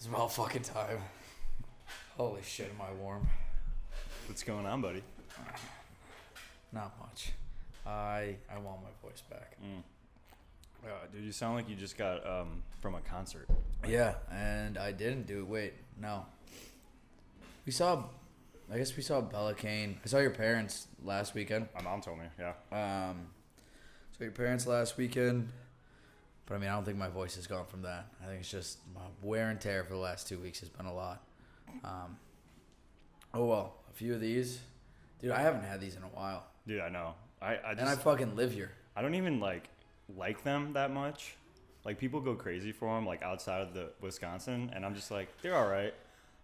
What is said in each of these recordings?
It's about fucking time. Holy shit, am I warm? What's going on, buddy? Not much. I want my voice back. Dude, you sound like you just got from a concert. Yeah, and I didn't do it. Wait, no. I guess we saw Bella Kane. I saw your parents last weekend. My mom told me, yeah. Saw your parents last weekend. But I mean, I don't think my voice has gone from that. I think it's just my wear and tear for the last 2 weeks has been a lot. Oh well, a few of these. Dude, I haven't had these in a while. Dude, I know. And I fucking live here. I don't even like them that much. Like, people go crazy for them, like, outside of the Wisconsin, and I'm just like, they're all right.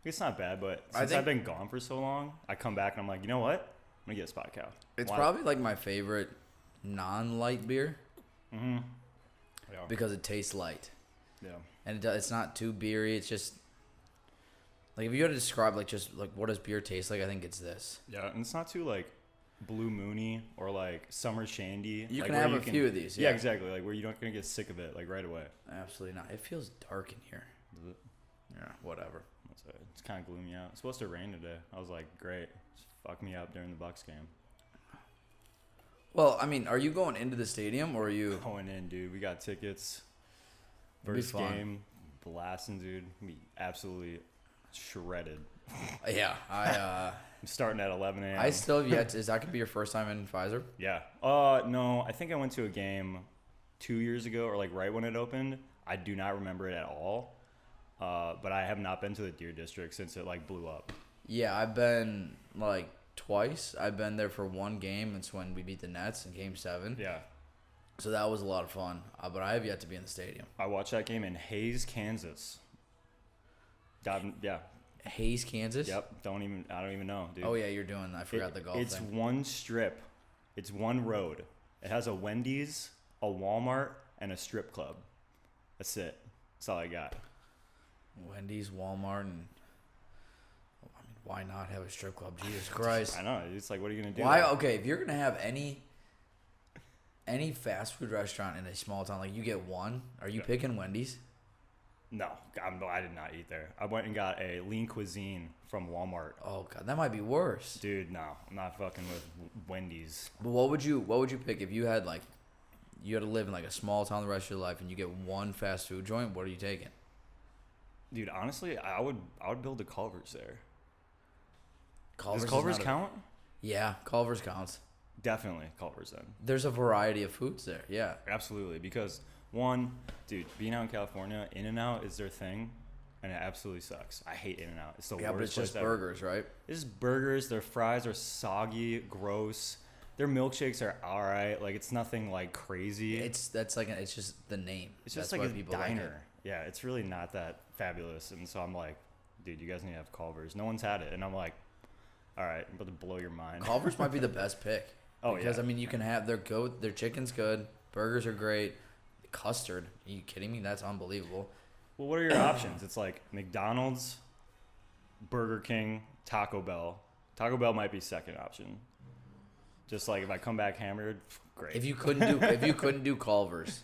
It's not bad, but since I've been gone for so long, I come back and I'm like, you know what? I'm gonna get a Spot Cow. It's probably like my favorite non-light beer. Mm-hmm. Yeah. Because it tastes light. Yeah. And it's not too beery. It's just like, if you had to describe like just like what does beer taste like, I think it's this. Yeah, and it's not too like Blue Moony or like Summer Shandy. You like, can have a few of these. Yeah, exactly. Like, where you're not gonna get sick of it like right away. Absolutely not. It feels dark in here. Is it? Yeah, whatever. It's kind of gloomy out. It's supposed to rain today. I was like, great. Just fuck me up during the Bucks game. Well, I mean, are you going into the stadium or are you going in, dude? We got tickets. First game, blasting, dude. Be absolutely shredded. Yeah, I'm starting at 11 a.m. I still have yet. Is that gonna be your first time in Pfizer? Yeah. No. I think I went to a game 2 years ago, or like right when it opened. I do not remember it at all. But I have not been to the Deer District since it like blew up. Yeah, I've been like twice. I've been there for one game. It's when we beat the Nets in Game 7. Yeah. So that was a lot of fun. But I have yet to be in the stadium. I watched that game in Hays, Kansas. Yeah. Hays, Kansas? Yep. I don't even know, dude. Oh, yeah, you're doing that. I forgot the golf It's thing. one strip. It's one road. It has a Wendy's, a Walmart, and a strip club. That's it. That's all I got. Wendy's, Walmart, and I mean, why not have a strip club? Jesus Christ! I know. It's like, what are you gonna do? Why? Okay, if you're gonna have any fast food restaurant in a small town, like you get one, are you picking Wendy's? No, I did not eat there. I went and got a lean cuisine from Walmart. Oh god, that might be worse. Dude, no, I'm not fucking with Wendy's. But what would you pick if you had to live in like a small town the rest of your life and you get one fast food joint? What are you taking? Dude, honestly, I would build a Culver's there. Culver's Does Culver's count? Yeah, Culver's counts. Definitely Culver's then. There's a variety of foods there. Yeah. Absolutely, because one, dude, being out in California, In-N-Out is their thing, and it absolutely sucks. I hate In-N-Out. It's the worst. Yeah, but it's just place burgers, ever. right? It's just burgers. Their fries are soggy, gross. Their milkshakes are all right. Like, it's nothing like crazy. It's just the name. It's just That's like why a people diner. like it. Yeah, it's really not that fabulous. And so I'm like, dude, you guys need to have Culver's. No one's had it. And I'm like, all right, I'm about to blow your mind. Culver's might be the best pick. Oh, because, yeah. I mean, you can have their chicken's good. Burgers are great. Custard. Are you kidding me? That's unbelievable. Well, what are your options? It's like McDonald's, Burger King, Taco Bell. Taco Bell might be second option. Just like if I come back hammered, great. If you couldn't do Culver's.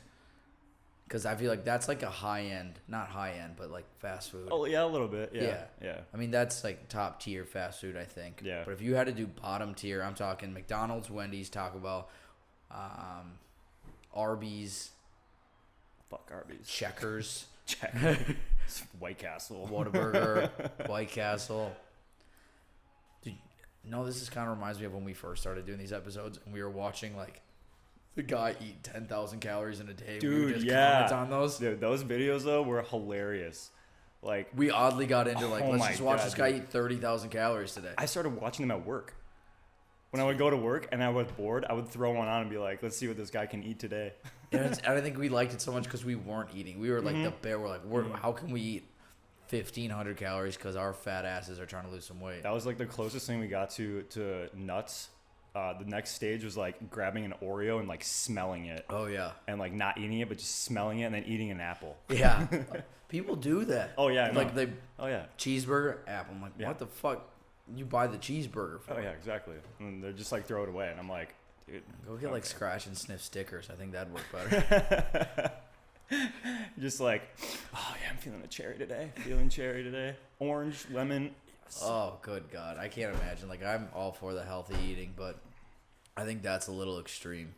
Because I feel like that's like a high-end, not high-end, but like fast food. Oh, yeah, a little bit. Yeah. I mean, that's like top-tier fast food, I think. Yeah. But if you had to do bottom tier, I'm talking McDonald's, Wendy's, Taco Bell, Arby's. Fuck Arby's. Checkers. White Castle. Whataburger. White Castle. Dude, this kind of reminds me of when we first started doing these episodes, and we were watching like the guy eat 10,000 calories in a day. Dude, we would just yeah. comment on those. Dude, those videos though were hilarious. Like, we oddly got into like, let's just watch this guy dude. eat 30,000 calories today. I started watching them at work. When I would go to work and I was bored, I would throw one on and be like, let's see what this guy can eat today. And I think we liked it so much because we weren't eating. We were like the bear. We're like, how can we eat 1,500 calories because our fat asses are trying to lose some weight? That was like the closest thing we got to nuts. The next stage was like grabbing an Oreo and like smelling it. Oh, yeah. And like not eating it, but just smelling it and then eating an apple. Yeah. People do that. Oh, yeah. Like oh, yeah. Cheeseburger, apple. I'm like, what the fuck you buy the cheeseburger for? Oh, yeah, exactly. And they're just like throw it away. And I'm like, dude. Go get like scratch and sniff stickers. I think that'd work better. Just like, oh, yeah, I'm feeling a cherry today. Feeling cherry today. Orange, lemon. Oh, good God. I can't imagine. Like, I'm all for the healthy eating, but I think that's a little extreme.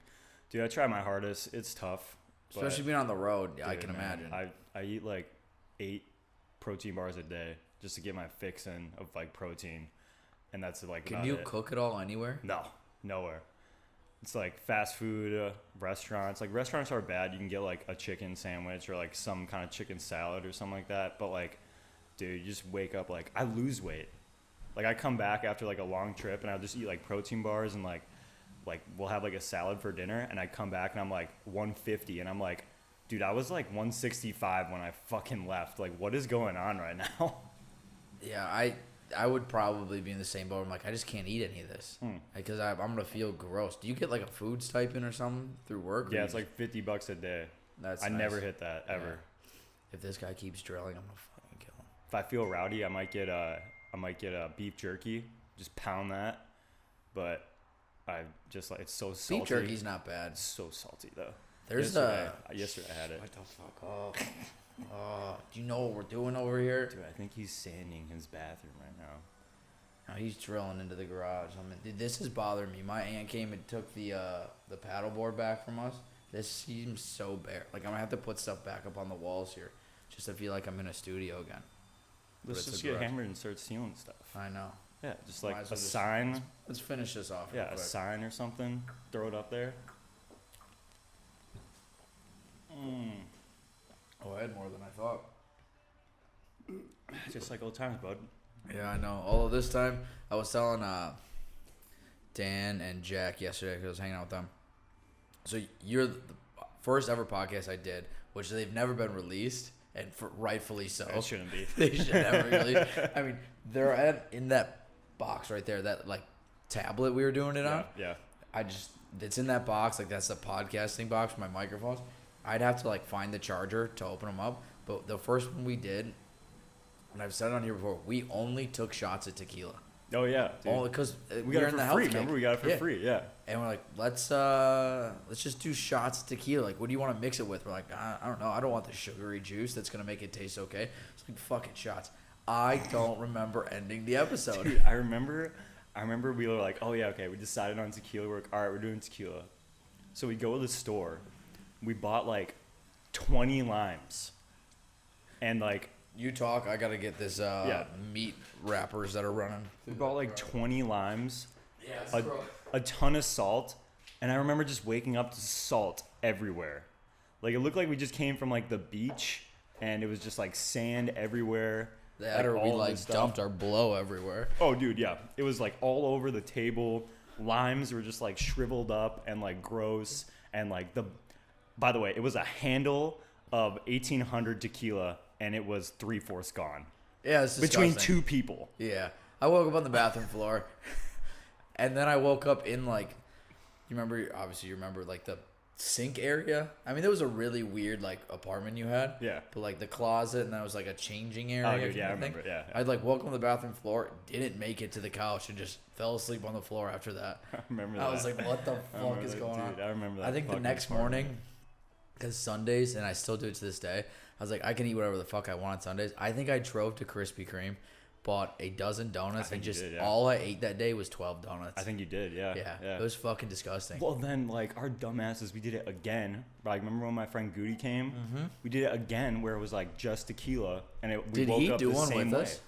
Dude, I try my hardest. It's tough. Especially being on the road, dude, I can man, imagine. I eat like 8 protein bars a day just to get my fix in of like protein. And that's like Can you cook it all anywhere? No, nowhere. It's like fast food restaurants. Like restaurants are bad. You can get like a chicken sandwich or like some kind of chicken salad or something like that. But like, dude, you just wake up like I lose weight. Like I come back after like a long trip and I'll just eat like protein bars and like we'll have like a salad for dinner and I come back and I'm like 150 and I'm like, dude, I was like 165 when I fucking left. Like what is going on right now? Yeah, I would probably be in the same boat. I'm like, I just can't eat any of this because I'm gonna feel gross. Do you get like a food stipend or something through work? Yeah, it's like $50 a day. That's I nice. never hit that ever. Yeah. If this guy keeps drilling, I'm gonna fucking kill him. If I feel rowdy, I might get a beef jerky. Just pound that. But I just like it's so salty. Beef jerky's not bad. It's so salty though. There's yesterday I had it. What the fuck? Oh, do you know what we're doing over here? Dude, I think he's sanding his bathroom right now. No, he's drilling into the garage. I mean, dude, this is bothering me. My aunt came and took the paddleboard back from us. This seems so bare. Like I'm gonna have to put stuff back up on the walls here, just to feel like I'm in a studio again. Let's just get hammered and start stealing stuff. I know. Yeah, just like a sign. Let's finish this off. Yeah, a sign or something. Throw it up there. Oh, I had more than I thought. Just like old times, bud. Yeah, I know. Although this time, I was telling Dan and Jack yesterday because I was hanging out with them. So you're the first ever podcast I did, which they've never been released, and rightfully so. It shouldn't be. They should never be released. I mean, they're in that box right there, that like tablet we were doing it on. Yeah. It's in that box. Like that's the podcasting box for my microphones. I'd have to like find the charger to open them up. But the first one we did, and I've said it on here before, we only took shots of tequila. Oh yeah, dude. Only because we got it for free. Remember, we got it for free. Yeah. And we're like, let's just do shots of tequila. Like, what do you want to mix it with? We're like, I don't know. I don't want the sugary juice that's gonna make it taste okay. It's like fucking shots. I don't remember ending the episode. Dude, I remember we were like, oh yeah, okay, we decided on tequila. We're like, all right, we're doing tequila. So we go to the store. We bought like 20 limes. And like... You talk, I got to get this meat wrappers that are running. We bought like 20 limes. Yeah, a ton of salt. And I remember just waking up to salt everywhere. Like it looked like we just came from like the beach. And it was just like sand everywhere. That or we like dumped our blow everywhere. Oh, dude, yeah. It was like all over the table. Limes were just like shriveled up and like gross. And like by the way, it was a handle of 1800 tequila and it was 3/4 gone. Yeah, it's between two people. Yeah. I woke up on the bathroom floor and then I woke up in like, you remember like the sink area. I mean, there was a really weird like apartment you had. Yeah. But like the closet and that was like a changing area. Oh, dude, yeah, I remember. Yeah. I'd like woke up on the bathroom floor, didn't make it to the couch, and just fell asleep on the floor after that. I remember that. I was like, what the fuck is going on? I remember that. I think the next morning, because Sundays, and I still do it to this day, I was like, I can eat whatever the fuck I want on Sundays. I think I drove to Krispy Kreme, bought a dozen donuts, and just all I ate that day was 12 donuts. I think you did, yeah. Yeah. It was fucking disgusting. Well, then, like, our dumbasses, we did it again. Like, remember when my friend Goody came? Mm-hmm. We did it again where it was, like, just tequila. And we did woke he up do the one same with way. us?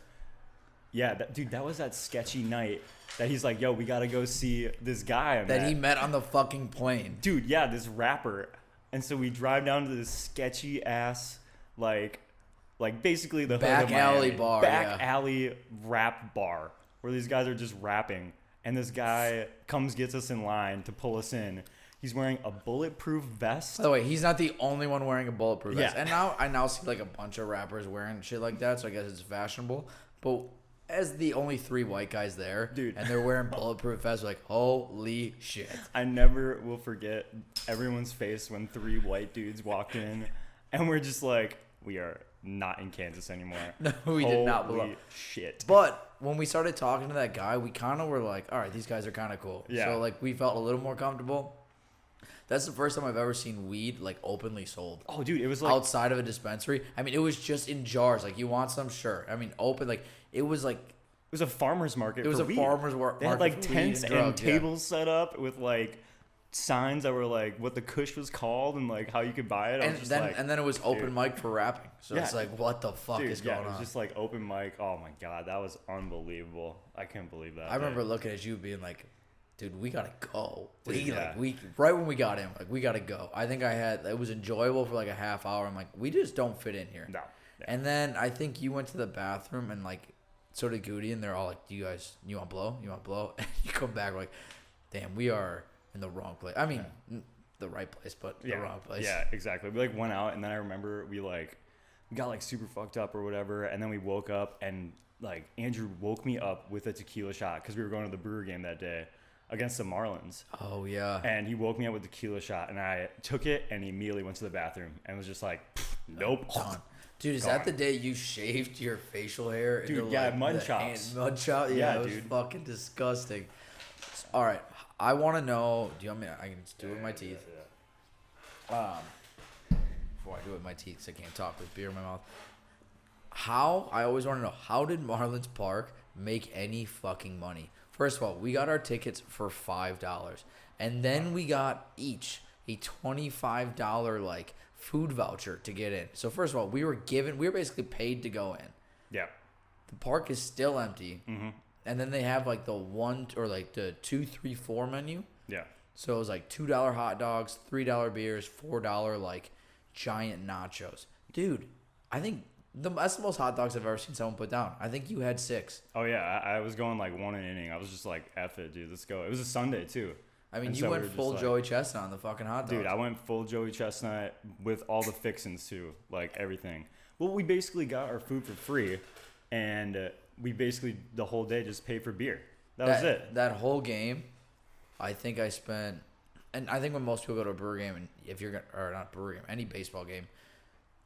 Yeah, dude, that was that sketchy night that he's like, yo, we got to go see this guy. That he met on the fucking plane. Dude, yeah, this rapper. And so we drive down to this sketchy-ass, like basically the back hood of alley Miami. bar, alley rap bar where these guys are just rapping, and this guy gets us in line to pull us in. He's wearing a bulletproof vest. By the way, he's not the only one wearing a bulletproof vest. Yeah. And now I see like a bunch of rappers wearing shit like that, so I guess it's fashionable. But as the only 3 white guys there, dude, and they're wearing bulletproof vests, we're like, holy shit. I never will forget everyone's face when 3 white dudes walked in, and we're just like, we are not in Kansas anymore. No, we did not blow. Holy shit. But when we started talking to that guy, we kind of were like, all right, these guys are kind of cool. Yeah. So like we felt a little more comfortable. That's the first time I've ever seen weed like openly sold. Oh, dude, it was like outside of a dispensary. I mean, it was just in jars. Like, you want some? Sure. I mean, open. Like, it was like. It was a farmer's market. It was for a weed. farmer's market. They had like tents and drugs, tables set up with like signs that were like what the kush was called and like how you could buy it. And then it was open mic for rapping. So it's like, what the fuck is going on? It was just like open mic. Oh my god, that was unbelievable. I couldn't believe that. I remember looking at you being like, dude, we gotta go. Right when we got in, like, we gotta go. I think it was enjoyable for like a half hour. I'm like, we just don't fit in here. No. Yeah. And then I think you went to the bathroom and like, so did Goody, and they're all like, you want blow? You want blow? And you come back like, damn, we are in the wrong place. I mean, the right place, but the wrong place. Yeah, exactly. We like went out, and then I remember we got like super fucked up or whatever, and then we woke up, and like Andrew woke me up with a tequila shot because we were going to the Brewer game that day against the Marlins. Oh yeah. And he woke me up with a tequila shot, and I took it and immediately went to the bathroom and was just like, nope. Done. Dude, is that the day you shaved your facial hair? Dude, into, yeah, like, mud chops. Mud chop? Yeah, it was dude. fucking disgusting. All right, I want to know. Do you want me? I can just do it with my teeth. Before I do it with my teeth, 'cause I can't talk with beer in my mouth. I always want to know, how did Marlins Park make any fucking money? First of all, we got our tickets for $5, and then we got each a $25 like food voucher to get in. So first of all, we were basically paid to go in. Yeah. The park is still empty. Mm-hmm. And then they have like the 2, 3, 4 menu. Yeah. So it was like $2 hot dogs, $3 beers, $4 like giant nachos. Dude, I think that's the most hot dogs I've ever seen someone put down. I think you had 6. Oh yeah, I was going like 1 an inning. I was just like, F it, dude, let's go. It was a Sunday too. I mean, you went full Joey Chestnut on the fucking hot dogs. Dude, I went full Joey Chestnut with all the fixins too, like everything. Well, we basically got our food for free, and we basically the whole day just paid for beer. That was it. That whole game, I think I spent, and I think when most people go to a Brewer game, and if you're or not Brewer game, any baseball game,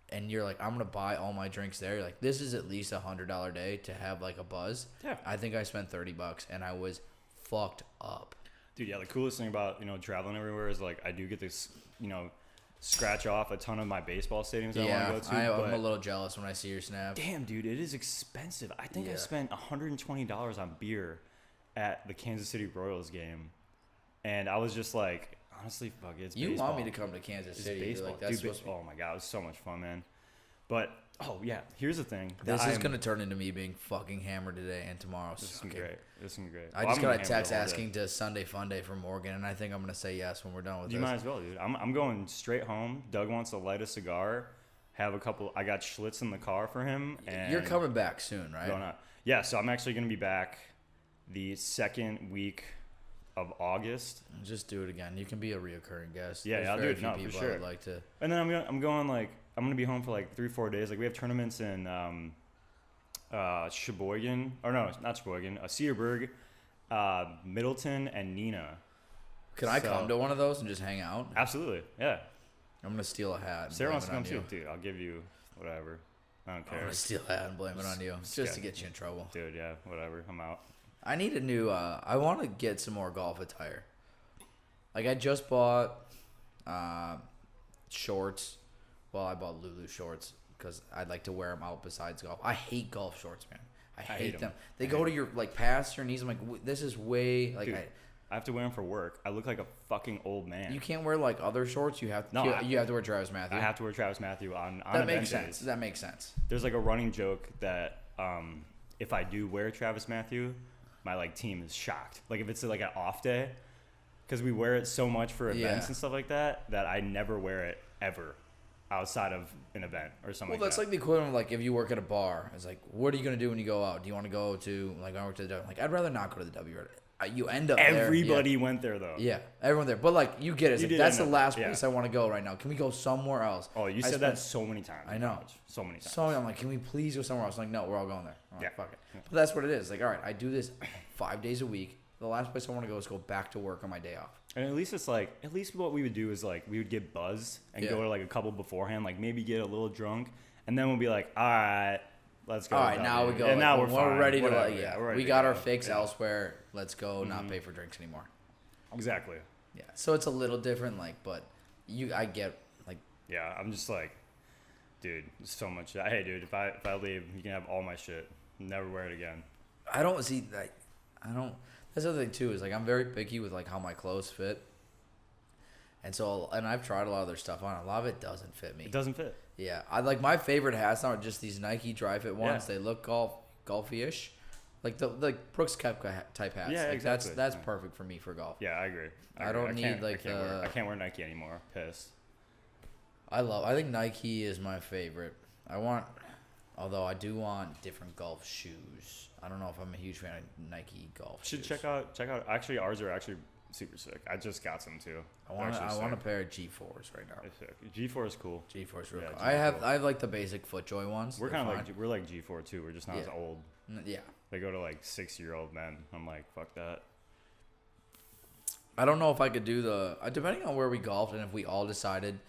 and you're like, I'm gonna buy all my drinks there. You're like, this is at least $100 day to have like a buzz. Yeah. I think I spent $30, and I was fucked up. Dude, yeah, the coolest thing about, traveling everywhere is, like, I do get this, scratch off a ton of my baseball stadiums I want to go to. I'm a little jealous when I see your snap. Damn, dude, it is expensive. I think I spent $120 on beer at the Kansas City Royals game. And I was just like, honestly, fuck it, it's baseball. You want me to come to Kansas City. Baseball. Like, that's dude, oh, my God, it was so much fun, man. But, oh, yeah, here's the thing. This is going to turn into me being fucking hammered today and tomorrow. This is going to be great. This is going to be great. I just got a text asking to Sunday Fun Day from Morgan, and I think I'm going to say yes when we're done with this. You might as well, dude. I'm going straight home. Doug wants to light a cigar, have a couple. I got Schlitz in the car for him. And you're coming back soon, right? Going out. Yeah, so I'm actually going to be back the second week of August. Just do it again. You can be a reoccurring guest. Yeah, I'll do it. No, for sure. I would like to. And then I'm going like, I'm going to be home for like 3-4 days. Like, we have tournaments in Sheboygan, or no, not Sheboygan, Cedarburg, Middleton, and Neenah. Can I come to one of those and just hang out? Absolutely, yeah. I'm going to steal a hat. Sarah wants to come too, dude. I'll give you whatever. I don't care. I'm going to steal a hat and blame it on you. Just to get you in trouble. Dude, yeah, whatever. I'm out. I need a new, I want to get some more golf attire. Like, I just bought shorts. Well, I bought Lulu shorts because I'd like to wear them out besides golf. I hate golf shorts, man. I hate them. They go to your, like, past your knees. I'm like, this is way, like, dude, I have to wear them for work. I look like a fucking old man. You can't wear, like, other shorts. You have to, you have to wear Travis Matthew. I have to wear Travis Matthew on that makes sense. That makes sense. There's, like, a running joke that if I do wear Travis Matthew, my, like, team is shocked. Like, if it's, like, an off day, because we wear it so much for events and stuff like that, that I never wear it ever outside of an event or something like that. Well, that's like the equivalent of, like, if you work at a bar. It's like, what are you going to do when you go out? Do you want to go to, like, I work to the W? Like, I'd rather not go to the W. You end up Everybody went there, though. Yeah, everyone there. But, like, you get it. It's like, that's the last place I want to go right now. Can we go somewhere else? Oh, you said that so many times. I know. So many times. So I'm like, can we please go somewhere else? I'm like, no, we're all going there. I'm like, Yeah. fuck it. But that's what it is. Like, all right, I do this 5 days a week. The last place I want to go is go back to work on my day off. And at least it's like, at least what we would do is like, we would get buzzed and go to like a couple beforehand, like maybe get a little drunk, and then we'll be like, all right, let's go. All right, now we go. And now we're fine. Ready Whatever. to, we're ready we to got go. our fix elsewhere. Let's go, not pay for drinks anymore. Exactly. Yeah. So it's a little different, like, but I get, like. Yeah, I'm just like, dude, there's so much. Hey, dude, if I leave, you can have all my shit. Never wear it again. I don't see, like, that's the other thing, too, is, like, I'm very picky with, like, how my clothes fit. And I've tried a lot of their stuff on. A lot of it doesn't fit me. It doesn't fit. Yeah. My favorite hats now are just these Nike Dry Fit ones. Yeah. They look golfy-ish. Like Brooks Koepka type hats. Yeah, like exactly. That's perfect for me for golf. Yeah, I agree. I don't need like I can't wear Nike anymore. Pissed. I think Nike is my favorite. Although I do want different golf shoes. I don't know if I'm a huge fan of Nike golf shoes. Check out. Actually, ours are actually super sick. I just got some too. I want a pair of G4s right now. G4 is cool. G4 is real cool. I have like the basic FootJoy ones. We're like G4 too. We're just not as old. Yeah. They go to like 6-year-old men. I'm like, fuck that. I don't know if I could do depending on where we golfed and if we all decided,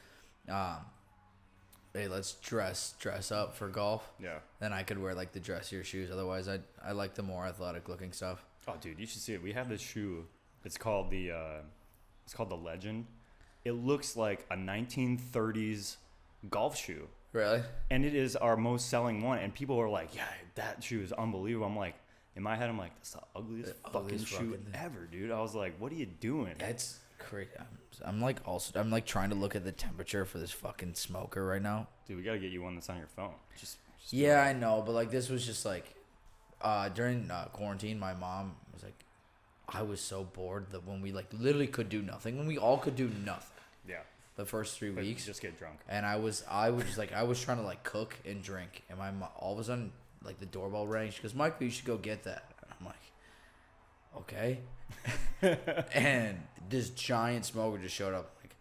hey, let's dress up for golf. Yeah. Then I could wear like the dressier shoes. Otherwise, I like the more athletic looking stuff. Oh, dude, you should see it. We have this shoe. It's called the Legend. It looks like a 1930s golf shoe. Really? And it is our most selling one. And people are like, yeah, that shoe is unbelievable. I'm like, in my head, I'm like, that's the ugliest fucking shoe ever, dude. I was like, what are you doing? That's crazy. I'm like trying to look at the temperature for this fucking smoker right now. Dude, we got to get you one that's on your phone. Just yeah, I know. But like this was just like during quarantine, my mom was like, I was so bored that when we like literally could do nothing, when we all could do nothing. Yeah. The first 3 weeks. Just get drunk. And I was just like, I was trying to like cook and drink. And my mom, all of a sudden, like the doorbell rang. She goes, Michael, you should go get that. And I'm like, okay. And this giant smoker just showed up. Like,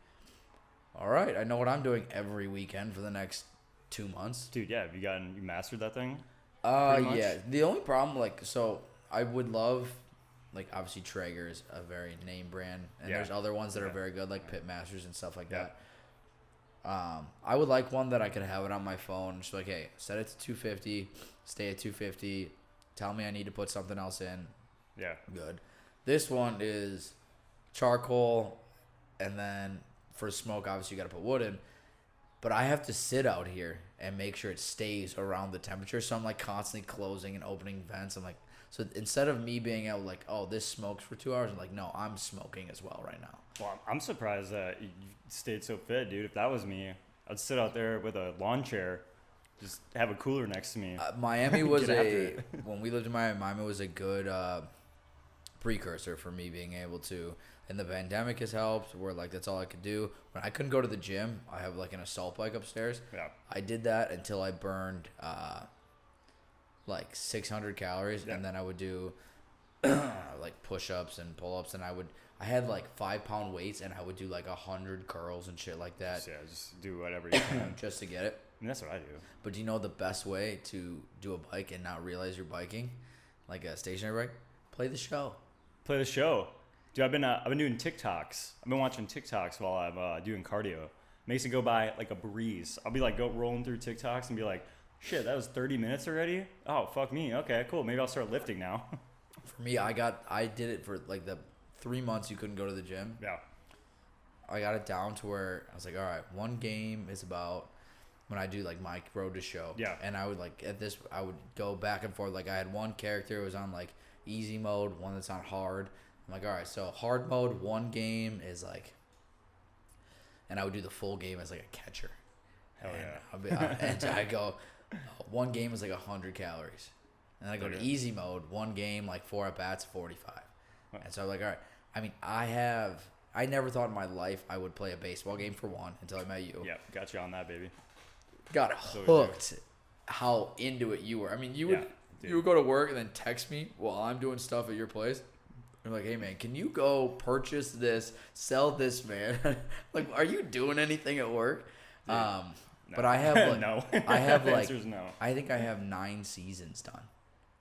all right, I know what I'm doing every weekend for the next 2 months. Dude, yeah. Have you mastered that thing? Yeah. The only problem, like, so I would love, like, obviously Traeger is a very name brand, and there's other ones that are very good, like Pitmasters and stuff like that. I would like one that I could have it on my phone. Just like, hey, set it to 250, stay at 250, tell me I need to put something else in. Yeah. Good. This one is charcoal, and then for smoke, obviously you got to put wood in. But I have to sit out here and make sure it stays around the temperature, so I'm like constantly closing and opening vents. I'm like, so instead of me being able like, oh, this smokes for 2 hours, I'm like, no, I'm smoking as well right now. Well, I'm surprised that you stayed so fit, dude. If that was me, I'd sit out there with a lawn chair, just have a cooler next to me. Miami was when we lived in Miami was a good precursor for me being able to, and the pandemic has helped where like that's all I could do. When I couldn't go to the gym, I have like an assault bike upstairs. Yeah. I did that until I burned like 600 calories, and then I would do like push-ups and pull-ups, and I had like 5-pound weights, and I would do like 100 curls and shit like that. Yeah, just do whatever you can just to get it. I mean, that's what I do. But do you know the best way to do a bike and not realize you're biking, like a stationary bike? Play the show. Play the show, dude. I've been doing TikToks. I've been watching TikToks while I'm doing cardio. Makes it go by like a breeze. I'll be like rolling through TikToks and be like, shit, that was 30 minutes already? Oh, fuck me. Okay, cool. Maybe I'll start lifting now. For me, I did it for like the 3 months you couldn't go to the gym. Yeah. I got it down to where I was like, all right, one game is about when I do like my road to show. Yeah. And I would like I would go back and forth. Like I had one character was on like easy mode, one that's on hard. I'm like, all right, so hard mode, one game is like, and I would do the full game as like a catcher. Hell yeah. And I go, one game is like 100 calories. And I go to easy mode, one game, like 4 at-bats, 45. And so I'm like, all right. I mean, I never thought in my life I would play a baseball game for one until I met you. Yeah, got you on that, baby. Got hooked how into it you were. I mean, you would go to work and then text me while I'm doing stuff at your place. You're like, hey, man, can you go purchase this, sell this, man? Like, are you doing anything at work? No. But I have like, no. I have like, no. I think I have 9 seasons done.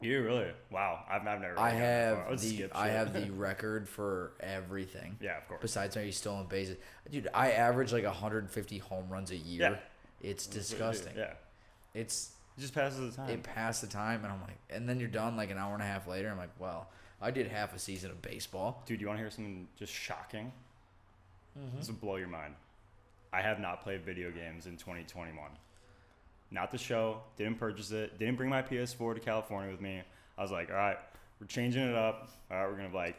You really? Wow. I've never. I have the record for everything. Yeah, of course. Besides maybe stolen bases, dude. I average like 150 home runs a year. Yeah. It's disgusting. Yeah. It just passes the time. It passed the time, and I'm like, and then you're done like an hour and a half later. I'm like, well, I did half a season of baseball. Dude, you want to hear something just shocking? This will blow your mind. I have not played video games in 2021. Not the show. Didn't purchase it. Didn't bring my PS4 to California with me. I was like, all right, we're changing it up. All right, we're going to like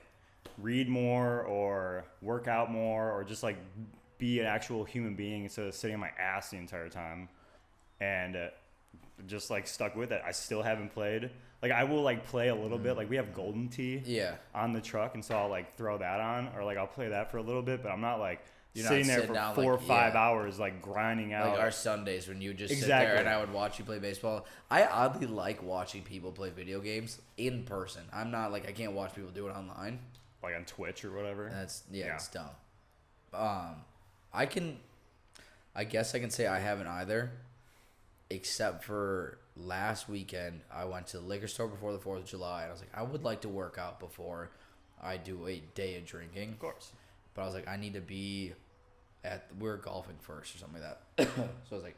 read more or work out more or just like be an actual human being instead of sitting on my ass the entire time. And just like stuck with it. I still haven't played. Like I will like play a little bit. Like we have Golden Tee on the truck, and so I'll like throw that on or like I'll play that for a little bit. But I'm not like sitting there for down, 4 or 5 hours like grinding out. Like our Sundays when you just sit there and I would watch you play baseball. I oddly like watching people play video games in person. I'm not like I can't watch people do it online. Like on Twitch or whatever. That's it's dumb. I guess I can say I haven't either. Except for last weekend, I went to the liquor store before the 4th of July, and I was like, I would like to work out before I do a day of drinking. Of course. But I was like, I need to be we're golfing first or something like that. So I was like,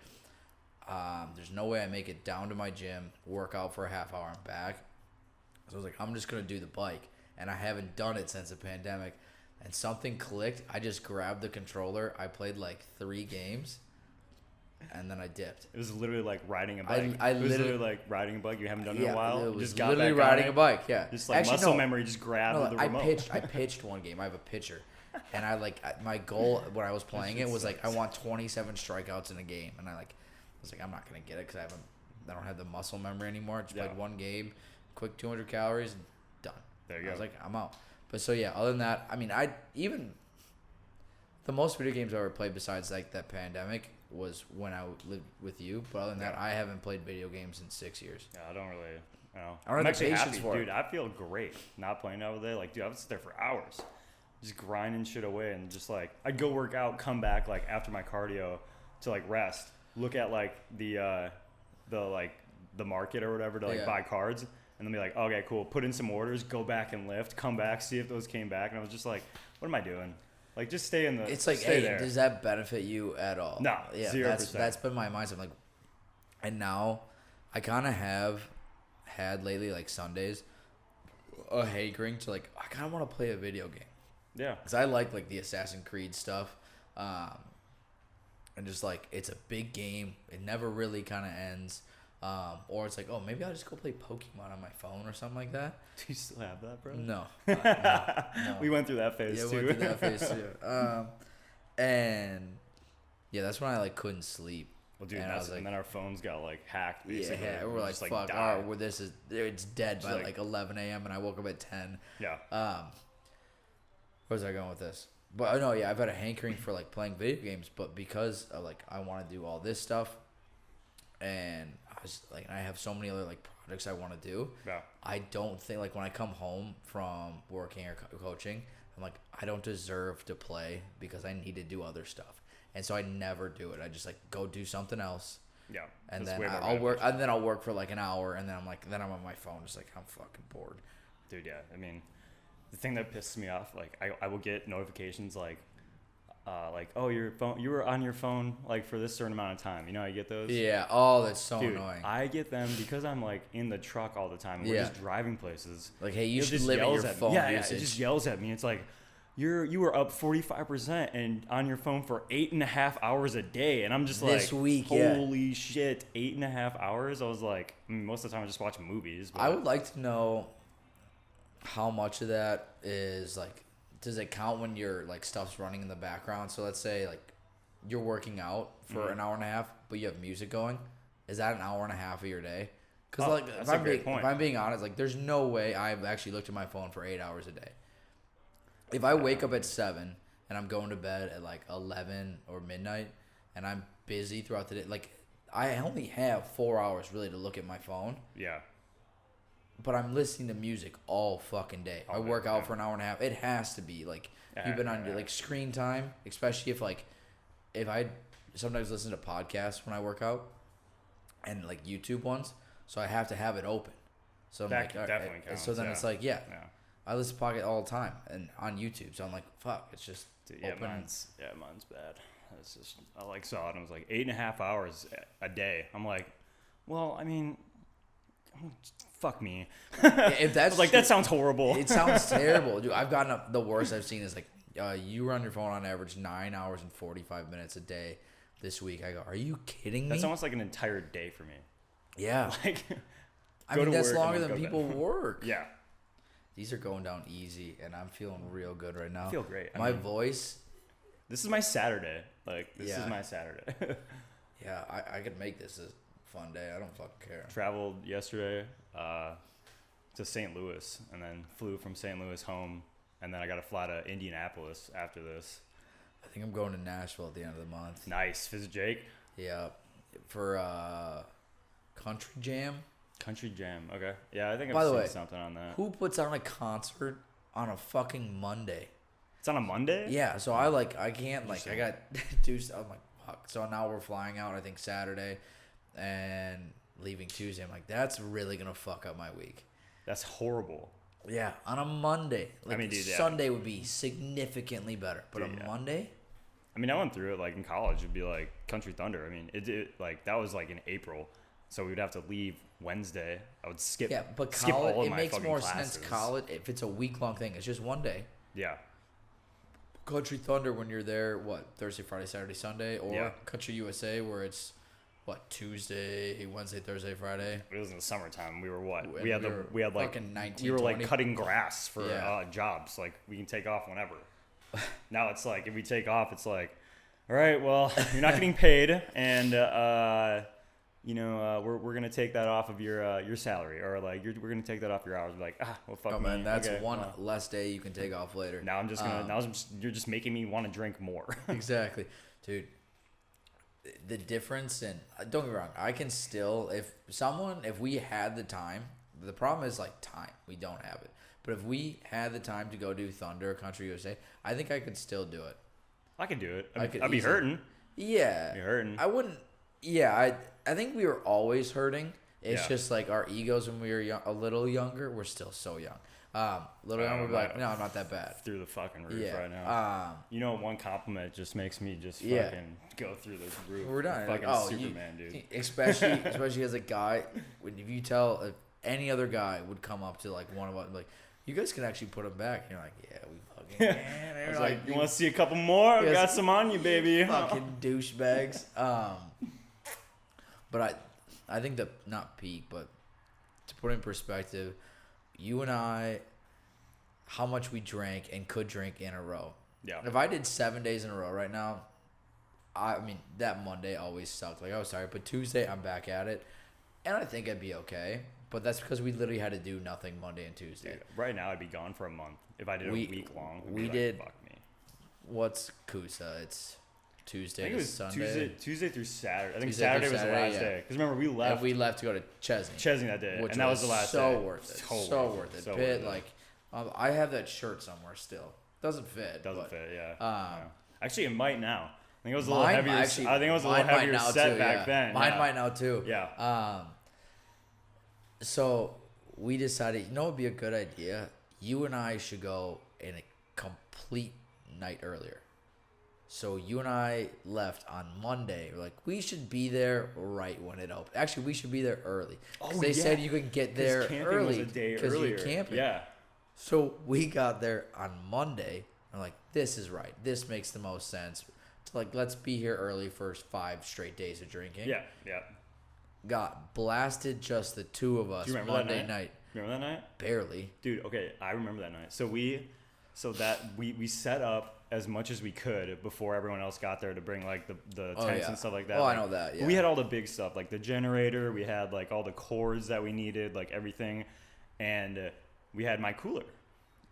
there's no way I make it down to my gym, work out for a half hour and back. So I was like, I'm just going to do the bike. And I haven't done it since the pandemic. And something clicked. I just grabbed the controller. I played like 3 games. And then I dipped. It was literally like riding a bike. It was literally like riding a bike you haven't done in a while. It was just got literally back riding a bike. Yeah, just like muscle memory. Just grabbed the remote. I pitched one game. I have a pitcher, and my goal when I was playing it was like I want 27 strikeouts in a game, and I was like I'm not gonna get it because I don't have the muscle memory anymore. Just played one game, quick 200 calories, and done. There you go. I was like I'm out. But so yeah, other than that, I mean the most video games I ever played besides like that pandemic was when I lived with you. But other than that, I haven't played video games in 6 years. Yeah, I don't really, I'm actually happy, dude. I feel great not playing all day. Like, dude, I would sit there for hours, just grinding shit away, and just like I'd go work out, come back like after my cardio to like rest, look at like the market or whatever to like buy cards, and then be like, okay, cool, put in some orders, go back and lift, come back, see if those came back, and I was just like, what am I doing? Like, just stay in the. It's like, hey, does that benefit you at all? No, yeah, 0%. That's been my mindset. I'm like, and now, I kind of have had lately, like Sundays, a hankering to like, I kind of want to play a video game. Yeah. Because I like the Assassin's Creed stuff, and just like it's a big game. It never really kind of ends. Or it's like, oh, maybe I'll just go play Pokemon on my phone or something like that. Do you still have that, bro? No. No. We went through that phase too. Yeah, we went through that phase too. And yeah, that's when I like couldn't sleep. Well, dude, and then our phones got like hacked. Basically. Yeah, we're like, fuck. All right, it's dead by like 11 a.m. and I woke up at 10. Yeah. Where's I going with this? But no, yeah, I've had a hankering for like playing video games, but because of, like I want to do all this stuff, and I have so many other like projects I want to do. Yeah. I don't think like when I come home from working or coaching, I'm like I don't deserve to play because I need to do other stuff, and so I never do it. I just like go do something else. Yeah. And then I'll work, and then I'll work for like an hour, and then I'm on my phone, just like I'm fucking bored. Dude, yeah. I mean, the thing that pisses me off, like I will get notifications like, oh, you were on your phone like for this certain amount of time. You know, I get those. Yeah. Oh, that's so Dude, annoying. I get them because I'm like in the truck all the time. And we're just driving places. Like, hey, you should limit your phone usage. Yeah, it just yells at me. It's like, you were up 45% and on your phone for 8.5 hours a day, and I'm just like, this week, holy shit, 8.5 hours. I was like, most of the time I just watch movies. But I would like to know how much of that is like. Does it count when your like stuff's running in the background? So let's say like you're working out for an hour and a half, but you have music going. Is that an hour and a half of your day? Because if I'm being honest, like there's no way I've actually looked at my phone for 8 hours a day. If I wake up at 7 and I'm going to bed at like 11 or midnight, and I'm busy throughout the day, like I only have 4 hours really to look at my phone. Yeah. But I'm listening to music all fucking day. I work out for an hour and a half. It has to be like you've been on your like screen time, especially if I sometimes listen to podcasts when I work out, and like YouTube ones, so I have to have it open. So I'm that definitely counts. So then it's like I listen to podcasts all the time and on YouTube. So I'm like, fuck, it's just open. Mine's bad. It's just I saw it and it was like 8.5 hours a day. I'm like, well, I mean. Fuck me. If that's like that sounds horrible. It sounds terrible, dude. I've gotten the worst I've seen is like you were on your phone on average 9 hours and 45 minutes a day this week. I go, are you kidding me? That's almost like an entire day for me. Yeah. Like, I mean, that's longer than people work. Yeah. These are going down easy, and I'm feeling real good right now. I feel great. My voice. This is my Saturday. Like, this is my Saturday. Yeah, I could make this a fun day. I don't fucking care. Traveled yesterday to St. Louis, and then flew from St. Louis home, and then I got to fly to Indianapolis after this. I think I'm going to Nashville at the end of the month. Nice. Visit Jake? Yeah. For Country Jam. Country Jam. Okay. Yeah, I think By I've the seen way, something on that. Who puts on a concert on a fucking Monday? It's on a Monday? Yeah, so I can't, I got Tuesday. I'm like, fuck. So now we're flying out, I think, Saturday and leaving Tuesday. I'm like, that's really going to fuck up my week. That's horrible. Yeah, on a Monday. Like, I mean, dude, Sunday would be significantly better, but Dude, Monday? I mean, I went through it, like, in college. It'd be, like, Country Thunder. I mean, that was, like, in April. So we would have to leave Wednesday. I would skip skip college, all of it my makes fucking more classes. sense college if it's a week-long thing. It's just one day. Yeah. Country Thunder when you're there, Thursday, Friday, Saturday, Sunday? Or Yeah. Country USA where it's, Tuesday, Wednesday, Thursday, Friday? It was in the summertime. We were what? And we had like fucking 19, we were like 20. cutting grass for Yeah. jobs. Like, we can take off whenever. Now it's like, if we take off, it's like, all right, well, you're not getting paid, and we're gonna take that off of your salary, or like we're gonna take that off your hours. We're like, well, fuck Oh me. man, that's Okay, one well. less day you can take off later. Now I'm just gonna. You're just making me want to drink more. Exactly, dude. The difference in don't get me wrong, I can still if we had the time. The problem is like time. We don't have it. But if we had the time to go do Thunder Country USA, I think I could still do it. I could do it. I'd be hurting. Yeah. I'd be hurting. I wouldn't. Yeah, I think we were always hurting. It's Yeah. just like our egos when we were a little younger. We're still so young. Little younger, we'd be like, no, I'm not that bad. Through the fucking roof Yeah. right now. One compliment just makes me just fucking go through the roof. We're done. Fucking Like, Superman, dude. Especially as a guy, if you tell if any other guy would come up to like one of us, like, you guys can actually put him back. And you're like, yeah, we fucking can. I was like, you want to see a couple more? I got some on you, baby. Fucking douchebags. But I think that, not peak, but to put in perspective, you and I, how much we drank and could drink in a row. Yeah. If I did 7 days in a row right now, I mean, that Monday always sucked. Like, I was tired. But Tuesday, I'm back at it. And I think I'd be okay. But that's because we literally had to do nothing Monday and Tuesday. Dude, right now, I'd be gone for a month. If I did a week long, we did. Fuck me. What's Kusa? It's Tuesday I think it to was Sunday. Tuesday through Saturday. I think Tuesday Saturday through was the Saturday, last yeah. day. Because remember, we left. And we left to go to Chesney. Chesney that day. Which And that was the last day. So worth it. So worth it. So Pitt, worth it. like, I have that shirt somewhere still. Doesn't fit. Doesn't fit, yeah. No. Actually, it might now. I think it was a Mine little heavier. actually- I think it was a mine little might heavier now set too, back yeah. then. Mine yeah. might now too. Yeah. So we decided, you know, what would be a good idea. You and I should go in a complete night earlier. So you and I left on Monday. We're like, we should be there right when it opens. Actually, we should be there early. Oh, They yeah. said you could get there camping early was a day because earlier. you're camping. Yeah. So we got there on Monday. I'm like, this is right. This makes the most sense. It's like, let's be here early for 5 straight days of drinking. Yeah. Got blasted, just the two of us. Do you remember Monday that night. Remember that night? Barely. Dude, okay, I remember that night. So we set up as much as we could before everyone else got there to bring like the tents and stuff like that. Oh, like, I know that. Yeah. We had all the big stuff, like the generator. We had like all the cords that we needed, like everything, and we had my cooler.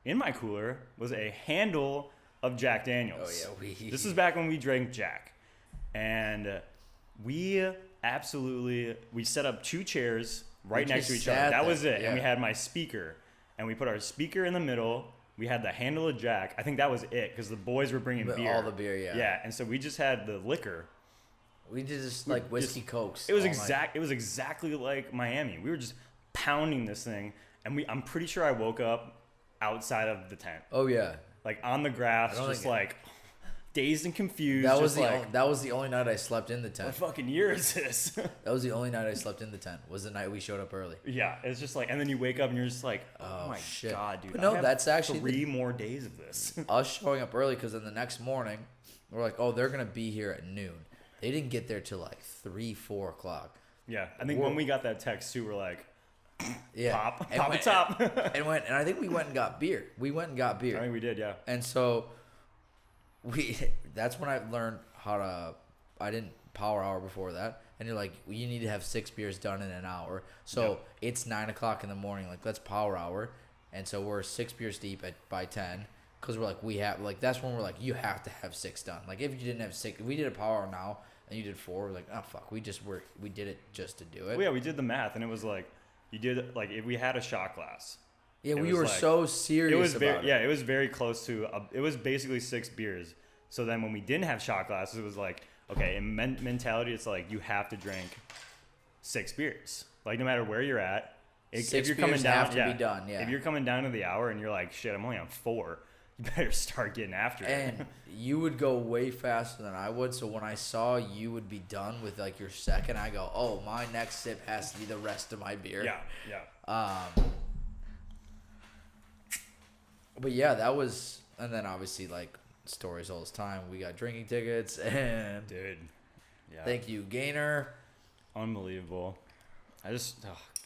In my cooler was a handle of Jack Daniels. Oh yeah, This is back when we drank Jack, and we set up 2 chairs right next to each other. That was it. Yeah. And we had my speaker, and we put our speaker in the middle. We had the handle of Jack. I think that was it because the boys were bringing beer. All the beer, yeah. Yeah, and so we just had the liquor. We did just like whiskey cokes. It was all night. It was exactly like Miami. We were just pounding this thing, and I'm pretty sure I woke up outside of the tent, Oh yeah. like on the grass, I don't just think- like dazed and confused. That was the only night I slept in the tent. What fucking year is this? That was the only night I slept in the tent. Was the night we showed up early. Yeah, it's just like, and then you wake up and you're just like, oh my shit. God, dude. But no, I have that's actually 3 more days of this. Us showing up early because then the next morning we're like, oh, they're gonna be here at noon. They didn't get there till like 3-4 o'clock. Yeah, I think when we got that text too, we're like, pop and the top. and I think we went and got beer. I think we did, yeah. And so that's when I learned I didn't power hour before that. And you're like, well, you need to have 6 beers done in an hour. So it's 9 o'clock in the morning. Like, let's power hour. And so we're 6 beers deep by 10. Because we're like, that's when we're like, you have to have 6 done. Like, if you didn't have 6, if we did a power hour now and you did 4, we're like, oh, fuck. We did it just to do it. Well, yeah, we did the math. And it was like, you did, like, if we had a shot glass. Yeah, we were so serious about it. Yeah, it was very close to, it was basically 6 beers. So then when we didn't have shot glasses, it was like, okay, in mentality, it's like you have to drink 6 beers. Like, no matter where you're at, if you're coming down, have to be done, yeah. If you're coming down to the hour and you're like, shit, I'm only on 4, you better start getting after it. And you would go way faster than I would. So when I saw you would be done with like your second, I go, oh, my next sip has to be the rest of my beer. Yeah. But yeah, that was, and then obviously like stories all this time. We got drinking tickets and dude, yeah. Thank you, Gainer. Unbelievable. Oh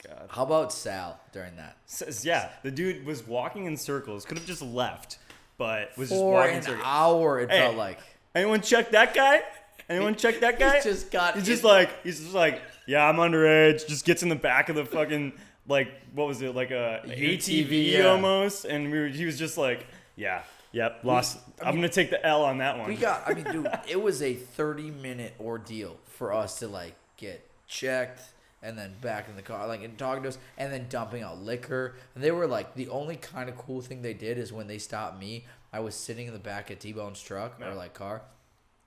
God. How about Sal during that? Yeah, the dude was walking in circles. Could have just left, but was just walking walking in circles. For an hour. It felt like. Anyone check that guy? He's just like, yeah, I'm underage. Just gets in the back of the fucking like, what was it, like a ATV almost, and he was just like, yeah. Yep, lost. I'm going to take the L on that one. Dude, it was a 30-minute ordeal for us to, like, get checked and then back in the car, like, and talking to us, and then dumping out liquor. And they were, like, the only kind of cool thing they did is when they stopped me, I was sitting in the back of T-Bone's truck, or, like, car,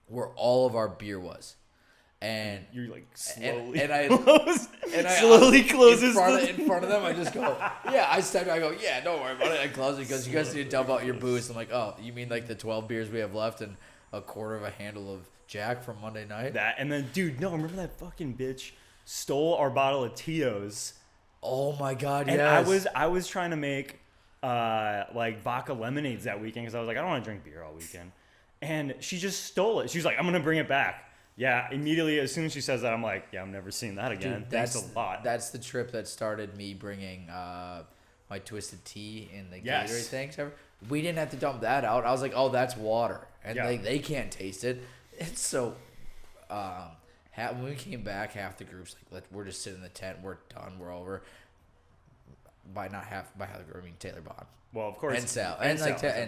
where all of our beer was. And you're like slowly closes in front of them. I just go, yeah. I go, yeah. Don't worry about it. I close it because you guys need to dump out your booze. I'm like, oh, you mean like the 12 beers we have left and a quarter of a handle of Jack from Monday night? That and then, dude, no, remember that fucking bitch stole our bottle of Tito's. Oh my God, and yes. I was trying to make like vodka lemonades that weekend because I was like, I don't want to drink beer all weekend, and she just stole it. She was like, I'm gonna bring it back. Yeah, immediately as soon as she says that, I'm like, yeah, I'm never seeing that again. Dude, thanks a lot. That's the trip that started me bringing my Twisted Tea in the Gatorade things. We didn't have to dump that out. I was like, oh, that's water, and they can't taste it. And so when we came back, half the group's like, we're just sitting in the tent. We're done. We're over. By half the group, I mean Taylor Bond. Well, of course. And Sal.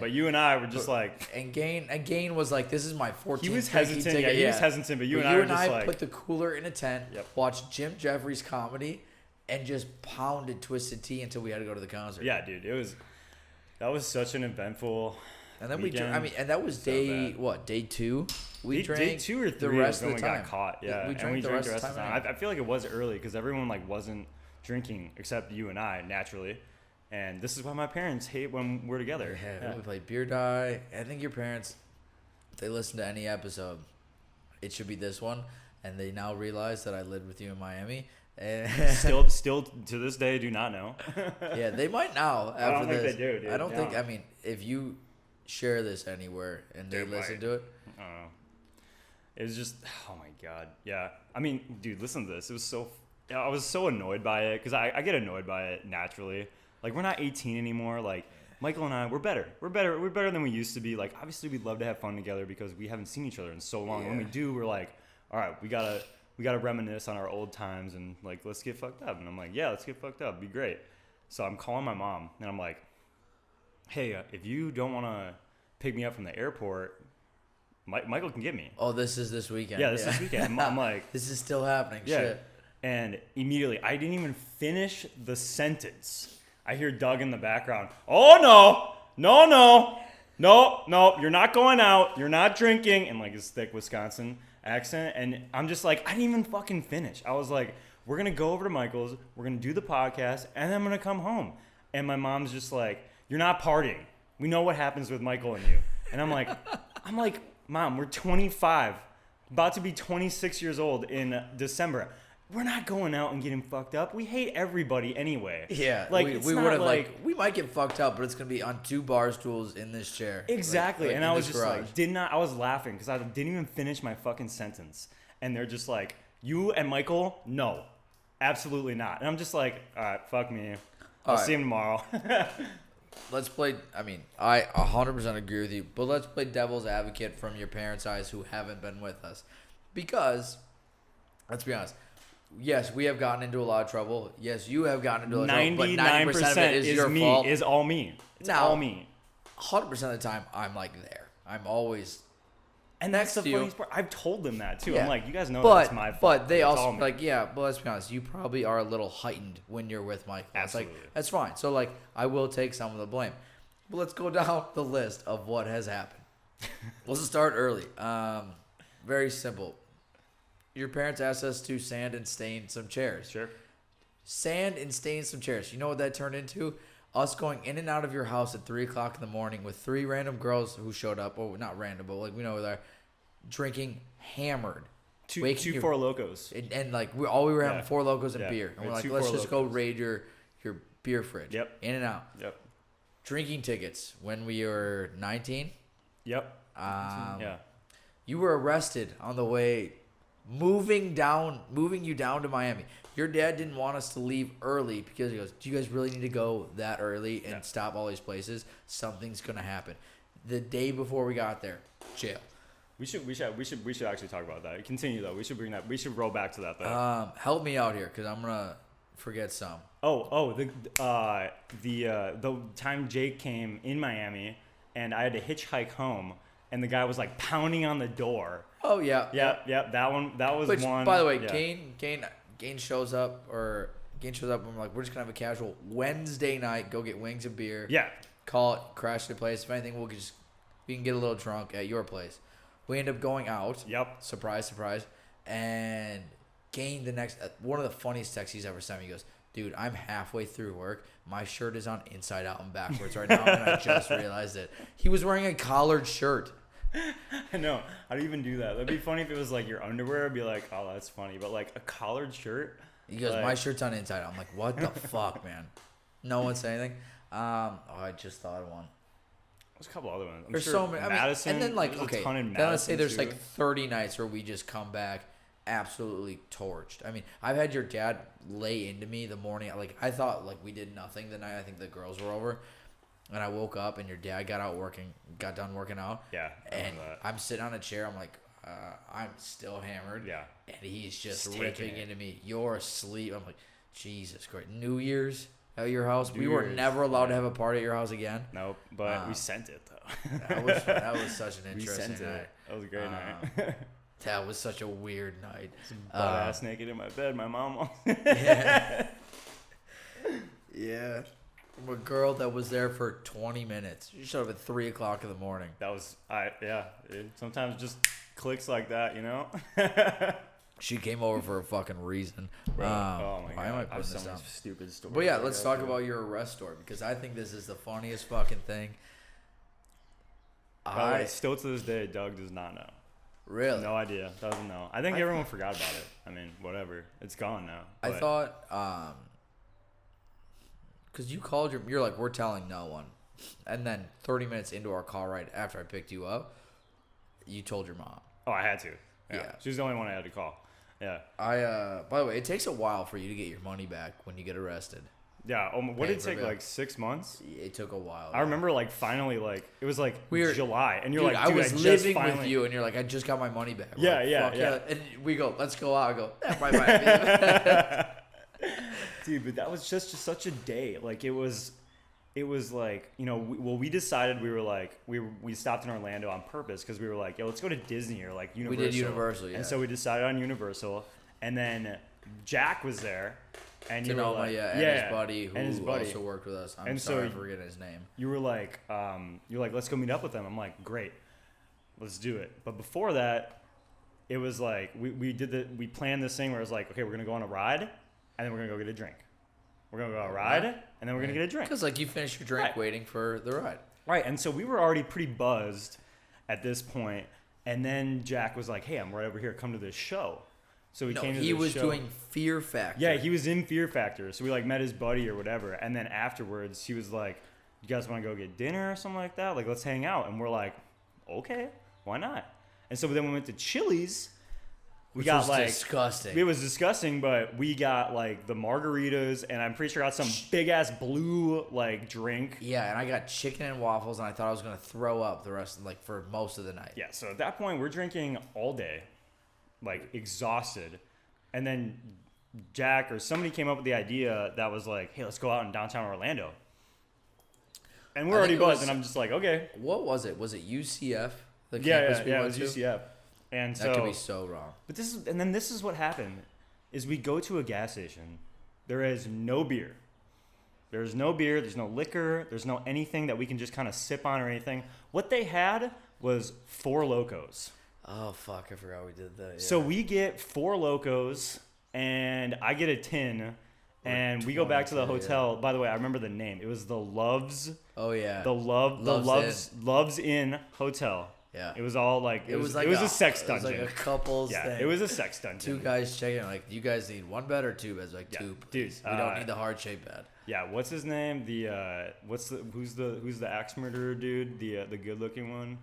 But you and I were just like... And Gain was like, this is my 14th He was hesitant. Yeah, he was hesitant, but you and I were just like... put the cooler in a tent, watched Jim Jeffries comedy, and just pounded Twisted Tea until we had to go to the concert. Yeah, dude. That was such an eventful And then weekend. And that was day 2? We drank day 2 or 3 the rest of the time. We got caught, yeah. We drank the rest of the time. I feel like it was early because everyone like wasn't drinking except you and I, naturally. And this is why my parents hate when we're together. Yeah. We played Beer Die. I think your parents, if they listen to any episode, it should be this one. And they now realize that I lived with you in Miami. And still to this day, do not know. Yeah, they might now after this. I don't think they do, dude. I don't think, I mean, if you share this anywhere and they listen to it. I don't know. It was just, oh my God. Yeah. I mean, dude, listen to this. I was so annoyed by it because I get annoyed by it naturally. Like, we're not 18 anymore. Like, Michael and I, we're better. We're better than we used to be. Like, obviously, we'd love to have fun together because we haven't seen each other in so long. Yeah. When we do, we're like, all right, we gotta reminisce on our old times and, like, let's get fucked up. And I'm like, yeah, let's get fucked up. It'd be great. So I'm calling my mom, and I'm like, hey, if you don't want to pick me up from the airport, Michael can get me. Oh, this is this weekend. Yeah, this is this weekend. I'm like, this is still happening. Yeah. Shit. And immediately, I didn't even finish the sentence. I hear Doug in the background. Oh, no, you're not going out. You're not drinking. And like his thick Wisconsin accent. And I'm just like, I didn't even fucking finish. I was like, we're going to go over to Michael's. We're going to do the podcast. And then I'm going to come home. And my mom's just like, you're not partying. We know what happens with Michael and you. And I'm like, Mom, we're 25, about to be 26 years old in December. We're not going out and getting fucked up. We hate everybody anyway. Yeah, like we would have like we might get fucked up, but it's gonna be on 2 bar stools in this chair. Exactly, like and I was just garage. like, I was laughing because I didn't even finish my fucking sentence, and they're just like, you and Michael, no, absolutely not, and I'm just like, all right, fuck me, I'll see him tomorrow. Let's play. I mean, I 100% agree with you, but let's play devil's advocate from your parents' eyes who haven't been with us, because let's be honest. Yes, we have gotten into a lot of trouble. Yes, you have gotten into a lot of trouble. But 90% of it is your me, fault. Is all me. It's all me. 100% of the time, I'm like there. I'm always. And that's the funniest part. I've told them that too. Yeah. I'm like, you guys know that's my fault. But they also like, yeah. But let's be honest. You probably are a little heightened when you're with Michael. Absolutely. Like, that's fine. So like, I will take some of the blame. But let's go down the list of what has happened. Let's start early. Very simple. Your parents asked us to sand and stain some chairs. Sure. Sand and stain some chairs. You know what that turned into? Us going in and out of your house at 3 o'clock in the morning with 3 random girls who showed up. Well, not random, but like we know they're drinking hammered. Two Four Locos. And like we were having 4 Locos and beer. And we're like, let's just go raid your beer fridge. Yep. In and out. Yep. Drinking tickets when we were 19. Yep. Yeah. You were arrested on the way moving you down to Miami. Your dad didn't want us to leave early because he goes, do you guys really need to go that early and stop all these places? Something's gonna happen. The day before we got there, jail. We should actually talk about that. Continue though. We should bring that. We should roll back to that though. Help me out here because I'm gonna forget some. The time Jake came in Miami and I had to hitchhike home and the guy was like pounding on the door. Oh yeah. Yep. That was Which, one. By the way, Kane shows up and we're like, we're just gonna have a casual Wednesday night, go get wings and beer. Yeah. Call it, crash the place. If anything, we can get a little drunk at your place. We end up going out. Yep. Surprise, surprise. And Kane, the next one of the funniest texts he's ever sent me, he goes, dude, I'm halfway through work. My shirt is on inside out and backwards right now, and I just realized it. He was wearing a collared shirt. I know. How do you even do that? That'd be funny if it was like your underwear. I'd be like, oh, that's funny. But like a collared shirt. He goes, my shirt's on inside out. I'm like, what the fuck, man? No one say anything. I just thought of one. There's a couple other ones. There's so many. Madison, and then like, okay, then let's say there's too. like 30 nights where we just come back absolutely torched. I mean, I've had your dad lay into me the morning. Like, I thought like we did nothing the night I think the girls were over. And I woke up and your dad got done working out. Yeah. And I'm sitting on a chair. I'm like, I'm still hammered. Yeah. And he's just ripping into me. You're asleep. I'm like, Jesus Christ. New Year's at your house? We were never allowed to have a party at your house again. Nope. But we sent it though. that was such an interesting night. That was a great night. That was such a weird night. Butt-ass naked in my bed. My mom. Yeah. Yeah. From a girl that was there for 20 minutes. She showed up at 3 o'clock in the morning. That was, sometimes it just clicks like that, you know? She came over for a fucking reason. Bro, oh my God. Why am I putting this down? Stupid story. But yeah, let's talk about your arrest story because I think this is the funniest fucking thing. By the way, still to this day, Doug does not know. Really? No idea. Doesn't know. I think everyone forgot about it. I mean, whatever. It's gone now. I thought, because you called you're like, we're telling no one. And then 30 minutes into our call right after I picked you up, you told your mom. Oh, I had to. Yeah. She was the only one I had to call. Yeah. By the way, it takes a while for you to get your money back when you get arrested. Yeah. What did it take? Like 6 months? It took a while. I remember like finally like it was like July and you're dude, like, dude, I was living with you and you're like, I just got my money back. Yeah, like, yeah. And we go, let's go out. I go, bye. Dude, but that was just such a day. Like it was like, you know, we decided we were like we stopped in Orlando on purpose because we were like, yo, let's go to Disney or like Universal. We did Universal, yeah. And so we decided on Universal, and then Jack was there. And you were like, his buddy who also worked with us. I'm sorry for forgetting his name. You were like, let's go meet up with them. I'm like, great, let's do it. But before that, it was like we planned this thing where it was like, okay, we're gonna go on a ride, and then we're gonna go get a drink. We're gonna go on a ride, and then we're gonna get a drink. Because like you finished your drink waiting for the ride. Right, and so we were already pretty buzzed at this point, And then Jack was like, hey, I'm right over here. Come to this show. So we came to this show. He was doing Fear Factor. Yeah, he was in Fear Factor. So we like met his buddy or whatever. And then afterwards, he was like, you guys want to go get dinner or something like that? Like, let's hang out. And we're like, okay, why not? And so then we went to Chili's. Which was disgusting. It was disgusting, but we got like the margaritas, and I'm pretty sure I got some big ass blue like drink. Yeah, and I got chicken and waffles, and I thought I was gonna throw up the rest of, for most of the night. Yeah, so at that point we're drinking all day, like exhausted, and then Jack or somebody came up with the idea that was like, hey, let's go out in downtown Orlando. And we're already buzzed, and I'm just like, okay. What was it? Was it UCF? Yeah, it was UCF. And that could be so wrong. But this is what happened, is we go to a gas station. There is no beer. There's no beer. There's no liquor. There's no anything that we can just kind of sip on or anything. What they had was Four Locos. Oh, fuck. I forgot we did that. Yeah. So we get Four Locos, and I get a tin, and we go back to the hotel. Yeah. By the way, I remember the name. It was the Loves. Oh, yeah. The Loves Inn Hotel. Yeah. It was all like it was a sex dungeon. It was like a couple's thing. It was a sex dungeon. Two guys checking like, you guys need one bed or two beds? Like, two. Dude, we don't need the heart shaped bed. Yeah, what's his name? Who's the axe murderer dude? The good looking one?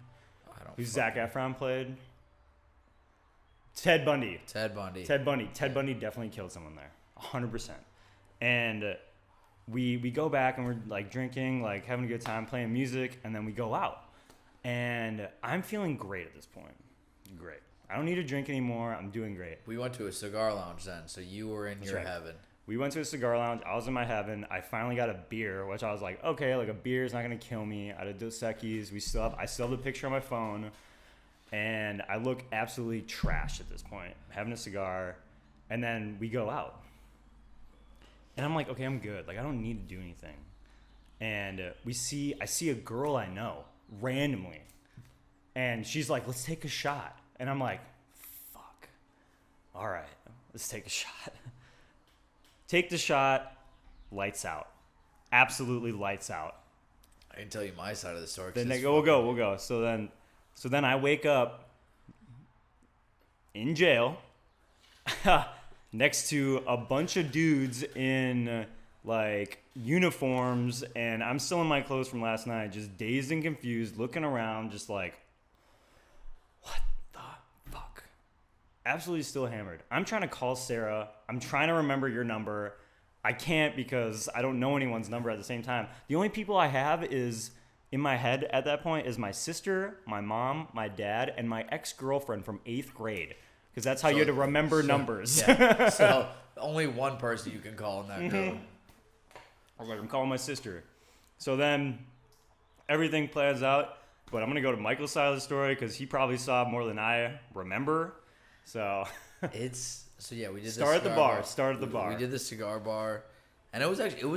I don't. Who's Zac Efron played? Ted Bundy. Ted Bundy definitely killed someone there. 100%. And we go back and we're like drinking, like having a good time, playing music, and then we go out. And I'm feeling great at this point. Great. I don't need to drink anymore. I'm doing great. We went to a cigar lounge then, so you were in your heaven. We went to a cigar lounge. I was in my heaven. I finally got a beer, which I was like, okay, like a beer is not going to kill me. I had a Dos Equis. I still have the picture on my phone. And I look absolutely trash at this point. I'm having a cigar. And then we go out. And I'm like, okay, I'm good. Like, I don't need to do anything. And I see a girl I know. Randomly, and she's like, let's take a shot, and I'm like, fuck, all right, let's take a shot. Take the shot. Lights out. Absolutely lights out. I can tell you my side of the story. Then we'll go. So then I wake up in jail next to a bunch of dudes in like uniforms, and I'm still in my clothes from last night, just dazed and confused, looking around, just like, what the fuck? Absolutely still hammered. I'm trying to call Sarah. I'm trying to remember your number. I can't because I don't know anyone's number at the same time. The only people I have is in my head at that point is my sister, my mom, my dad, and my ex-girlfriend from 8th grade. Because that's how you had to remember numbers. Yeah. So only one person you can call in that group. I was like, I'm calling my sister. So then everything plans out, but I'm going to go to Michael's side of the story because he probably saw more than I remember. So we did Start at the bar. We did the cigar bar, and it was like the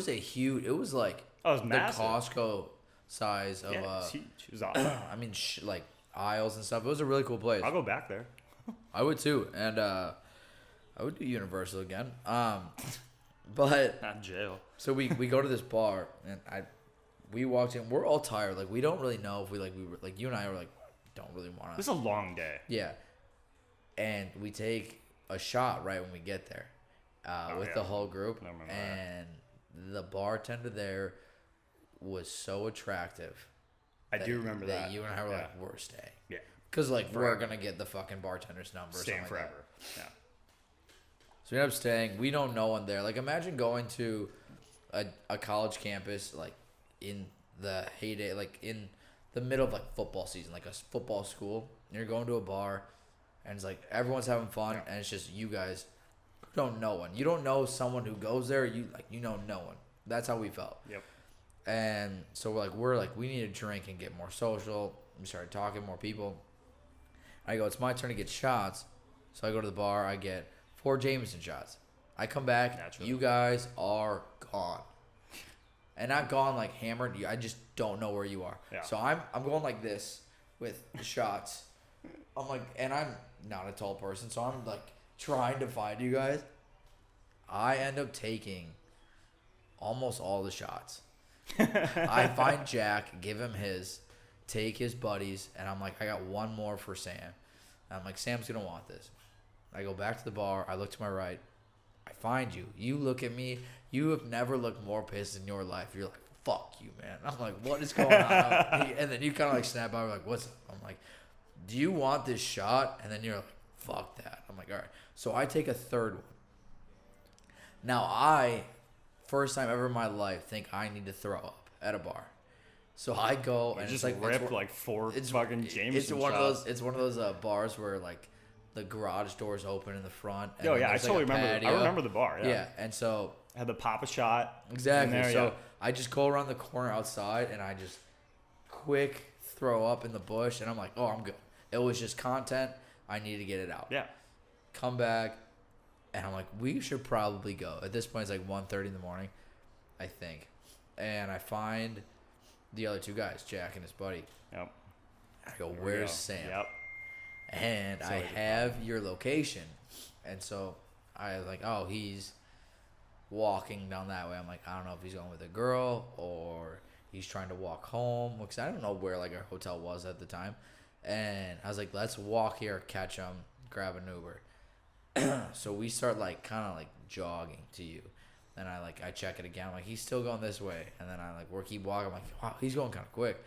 Costco size of it's huge. It was awesome. I mean like aisles and stuff. It was a really cool place. I'll go back there. I would too, and I would do Universal again. But not jail. So we go to this bar, and we walked in. We're all tired. Like, we don't really know if we were like, you and I were like, don't really want to. It was a long day. Yeah. And we take a shot right when we get there the whole group. And the bartender there was so attractive. I do remember that. You and I were like, we're staying. Yeah. Because, like, we're going to get the fucking bartender's number. Staying forever. Like yeah. So we end up staying. We know no one there. Like, imagine going to a college campus, like, in the heyday, like, in the middle of, like, football season, like a football school. And you're going to a bar, and it's like everyone's having fun, and it's just you guys who don't know one. You don't know someone who goes there. You know no one. That's how we felt. Yep. And so we're like, we need to drink and get more social. We started talking, more people. I go, it's my turn to get shots. So I go to the bar. I get 4 Jameson shots. I come back. Naturally. You guys are gone. And not gone like hammered. I just don't know where you are. Yeah. So I'm going like this with the shots. I'm like, and I'm not a tall person, so I'm like trying to find you guys. I end up taking almost all the shots. I find Jack, give him his. take his buddies, and I'm like, I got one more for Sam. And I'm like, Sam's going to want this. I go back to the bar. I look to my right. I find you. You look at me. You have never looked more pissed in your life. You're like, fuck you, man. I'm like, what is going on? And then you kind of like snap out. Like, what's up? I'm like, do you want this shot? And then you're like, fuck that. I'm like, all right. So I take a third one. Now first time ever in my life, think I need to throw up at a bar. So I go and just it's like ripped like four fucking Jameson It's one shots. of those. It's one of those bars where like the garage doors open in the front. And Oh yeah, I like totally remember. I remember the bar. Yeah. Yeah, and so had the Papa shot. exactly. There, so yeah. I just go around the corner outside and I just quick throw up in the bush, and I'm like, oh, I'm good. It was just content. I need to get it out. Yeah. Come back, and I'm like, we should probably go. At this point, it's like 1:30 in the morning, I think. And I find the other two guys, Jack and his buddy. Yep. I go, where's Sam? Yep. And I have your location. And so I was like, oh, he's walking down that way. I'm like, I don't know if he's going with a girl or he's trying to walk home. Because I don't know where like our hotel was at the time. And I was like, let's walk here, catch him, grab an Uber. So we start like kind of like jogging to you. And I check it again. I'm like, he's still going this way. And then we keep walking. I'm like, wow, he's going kind of quick.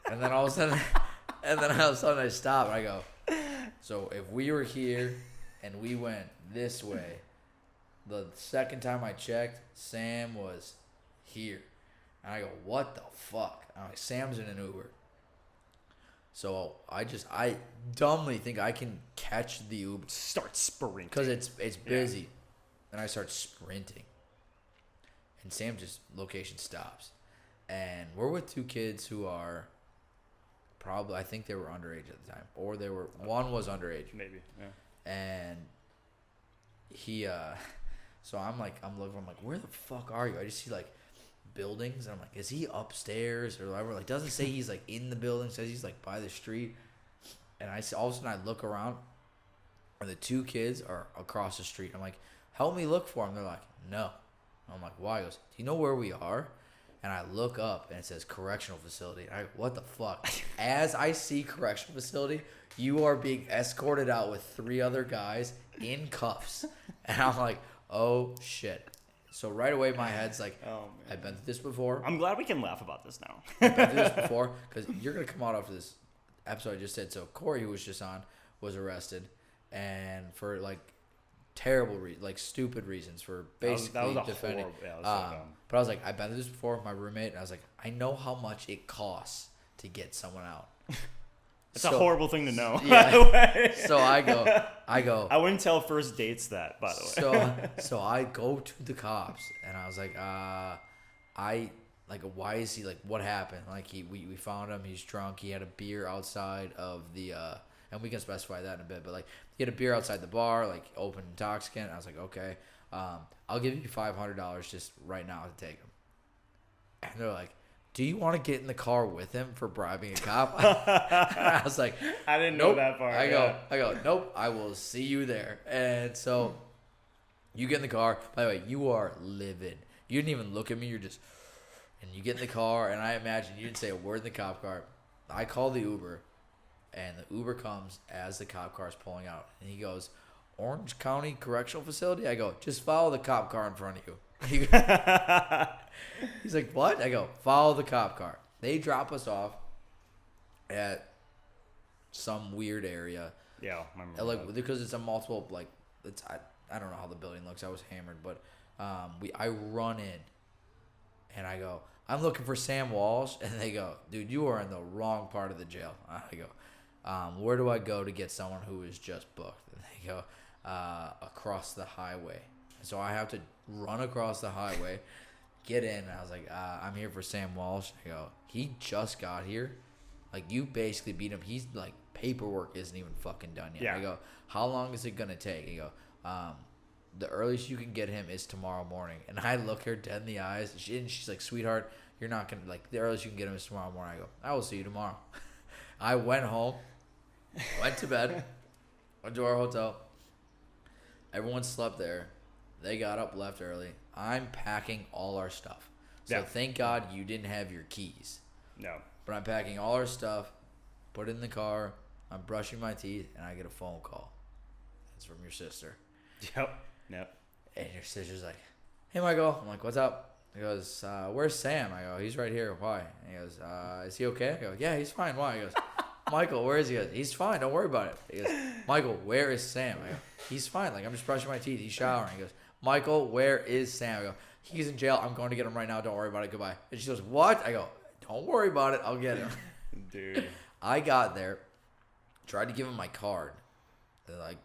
And then all of a sudden I stop and I go, so if we were here and we went this way, the second time I checked, Sam was here. And I go, what the fuck? I'm like, Sam's in an Uber. So I dumbly think I can catch the Uber. Start sprinting. Because it's busy. Yeah. And I start sprinting. And Sam just location stops. And we're with two kids who are probably, I think they were underage at the time. Or one was underage. Maybe, yeah. And he, so I'm looking, I'm like, where the fuck are you? I just see like buildings. And I'm like, is he upstairs or whatever? Like, doesn't say he's like in the building, says he's like by the street. And all of a sudden I look around and the two kids are across the street. I'm like, help me look for him. They're like, no. I'm like, why? He goes, do you know where we are? And I look up and it says correctional facility. I go, what the fuck? As I see correctional facility, you are being escorted out with 3 other guys in cuffs. And I'm like, oh shit. So right away my head's like, oh, man. I've been through this before. I'm glad we can laugh about this now. I've been through this before because you're going to come out after this episode I just said. So Corey, who was just on, was arrested. And for like terrible stupid reasons for basically defending. But I was like, I've been through this before with my roommate, and I was like, I know how much it costs to get someone out. It's a horrible thing to know. Yeah. By the way. So I go. I wouldn't tell first dates that, by the way. So I go to the cops, and I was like, why is he like? What happened? Like we found him. He's drunk. He had a beer outside of the. And we can specify that in a bit, but like he had a beer outside the bar, like open intoxicant. I was like, okay, I'll give you $500 just right now to take him. And they're like, do you want to get in the car with him for bribing a cop? I was like, I didn't know that part. I go, nope, I will see you there. And so you get in the car. By the way, you are livid. You didn't even look at me. You're just, and you get in the car, and I imagine you didn't say a word in the cop car. I call the Uber. And the Uber comes as the cop car is pulling out. And he goes, Orange County Correctional Facility? I go, just follow the cop car in front of you. He's like, what? I go, follow the cop car. They drop us off at some weird area. Yeah, I remember that. Because it's a multiple, I don't know how the building looks. I was hammered. But I run in. And I go, I'm looking for Sam Walsh. And they go, dude, you are in the wrong part of the jail. I go, where do I go to get someone who is just booked? And they go, across the highway. So I have to run across the highway, get in. And I was like, I'm here for Sam Walsh. I go, he just got here. Like, you basically beat him. He's like, paperwork isn't even fucking done yet. Yeah. I go, how long is it going to take? He go, the earliest you can get him is tomorrow morning. And I look her dead in the eyes. And she's like, sweetheart, you're not going to, like, the earliest you can get him is tomorrow morning. I go, I will see you tomorrow. I went home. Went to bed, went to our hotel. Everyone slept there. They got up, left early. I'm packing all our stuff. So Thank God you didn't have your keys. No. But I'm packing all our stuff, put it in the car. I'm brushing my teeth, and I get a phone call. It's from your sister. Yep. And your sister's like, "Hey, Michael." I'm like, "What's up?" He goes, "Where's Sam?" I go, "He's right here." Why? And he goes, "Is he okay?" I go, "Yeah, he's fine." Why? He goes, "Michael, where is he?" He goes, "He's fine. Don't worry about it." He goes, "Michael, where is Sam?" I go, "He's fine. Like, I'm just brushing my teeth. He's showering." He goes, "Michael, where is Sam?" I go, "He's in jail. I'm going to get him right now. Don't worry about it. Goodbye." And she goes, "What?" I go, "Don't worry about it. I'll get him." Dude. I got there, tried to give him my card. They're like,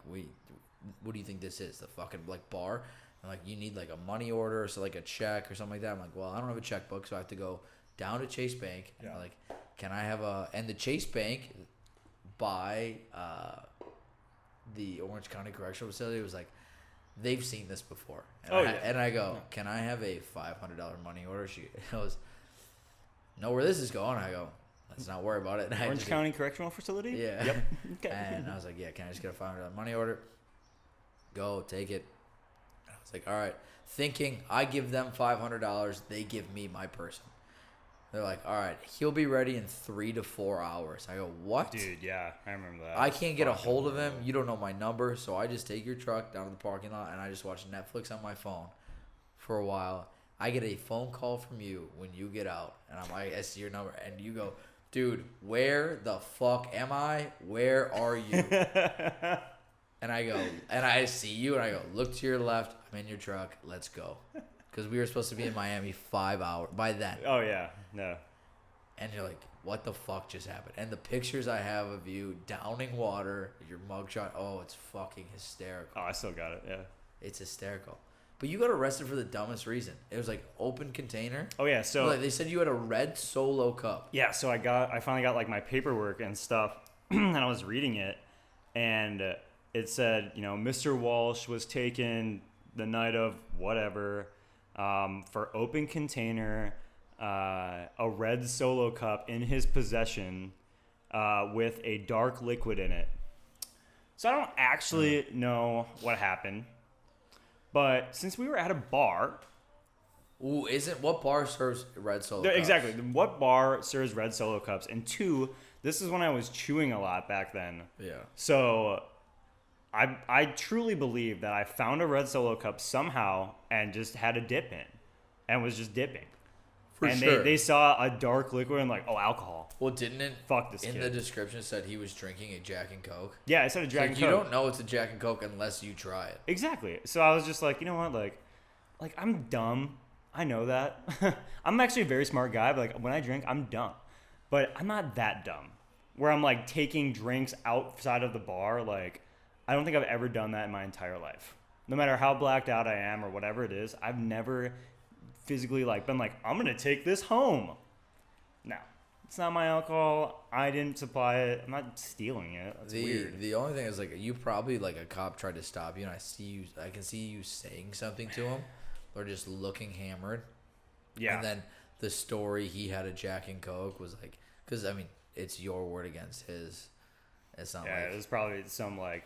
what do you think this is? The fucking, like, bar? I'm like, "You need, like, a money order or so, like, a check or something like that." I'm like, "Well, I don't have a checkbook, so I have to go down to Chase Bank." And like, "Can I have a..." And the Chase Bank by the Orange County Correctional Facility was like, they've seen this before. And and I go, "Can I have a $500 money order?" She goes, "Know where this is going?" I go, "Let's not worry about it." And Orange County Correctional Facility? Yeah. Yep. Okay. And I was like, "Yeah, can I just get a $500 money order?" Go, take it. And I was like, all right. Thinking I give them $500, they give me my person. They're like, "All right, he'll be ready in 3 to 4 hours." I go, "What?" Dude, yeah, I remember that. I can't get a hold of him. You don't know my number, so I just take your truck down to the parking lot and I just watch Netflix on my phone for a while. I get a phone call from you when you get out, and I'm like, "I see your number," and you go, "Dude, where the fuck am I? Where are you?" And I go, and I see you, and I go, "Look to your left. I'm in your truck. Let's go." Because we were supposed to be in Miami 5 hours by then. Oh, yeah. No. And you're like, "What the fuck just happened?" And the pictures I have of you downing water, your mugshot, oh, it's fucking hysterical. Oh, I still got it, yeah. It's hysterical. But you got arrested for the dumbest reason. It was like open container. Oh, yeah, so... Like, they said you had a red Solo cup. Yeah, so I finally got, like, my paperwork and stuff, and I was reading it, and it said, Mr. Walsh was taken the night of whatever... for open container, a red Solo cup in his possession with a dark liquid in it. So I don't actually know what happened, but since we were at a bar... Ooh, what bar serves red Solo cups? Exactly. What bar serves red Solo cups? And two, this is when I was chewing a lot back then. Yeah. So... I truly believe that I found a red Solo cup somehow and just had a dip in and was just dipping. And sure. They saw a dark liquid and like, "Oh, alcohol." Well, didn't it? Fuck this in kid. the description it said he was drinking a Jack and Coke? Yeah, it said a Jack and Coke. You don't know it's a Jack and Coke unless you try it. Exactly. So I was just like, you know what? Like I'm dumb. I know that. I'm actually a very smart guy, but like when I drink, I'm dumb. But I'm not that dumb where I'm like taking drinks outside of the bar. Like, I don't think I've ever done that in my entire life. No matter how blacked out I am or whatever it is, I've never physically like been like, "I'm gonna take this home." No, it's not my alcohol. I didn't supply it. I'm not stealing it. That's weird. The only thing is like you probably like a cop tried to stop you, and I can see you saying something to him, or just looking hammered. Yeah. And then the story he had a Jack and Coke was like, because I mean it's your word against his. It's not it was probably some like,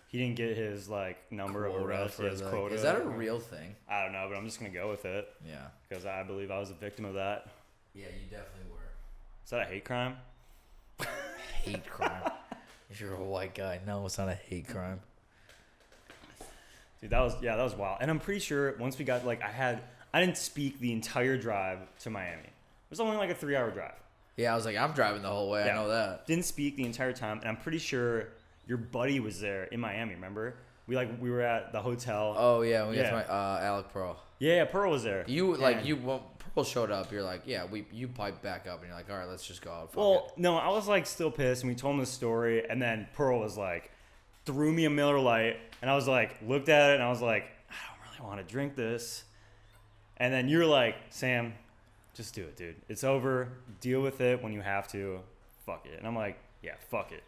he didn't get his like number of arrests or his quota. Is that a real thing? I don't know, but I'm just gonna go with it. Yeah. Because I believe I was a victim of that. Yeah, you definitely were. Is that a hate crime? Hate crime. If you're a white guy, no, it's not a hate crime. Dude, that was wild. And I'm pretty sure once we got I didn't speak the entire drive to Miami. It was only like a 3-hour drive. Yeah, I was like, I'm driving the whole way. Yeah. I know that. Didn't speak the entire time, and I'm pretty sure your buddy was there in Miami. Remember? We were at the hotel. Oh yeah, we got to my Alec Pearl. Yeah, Pearl was there. Pearl showed up. You're like, yeah, you piped back up, and you're like, all right, let's just go out. No, I was like still pissed, and we told him the story, and then Pearl was like, threw me a Miller Lite, and I was like, looked at it, and I was like, I don't really want to drink this, and then you're like, "Sam, just do it, dude. It's over. Deal with it when you have to. Fuck it." And I'm like, yeah, fuck it.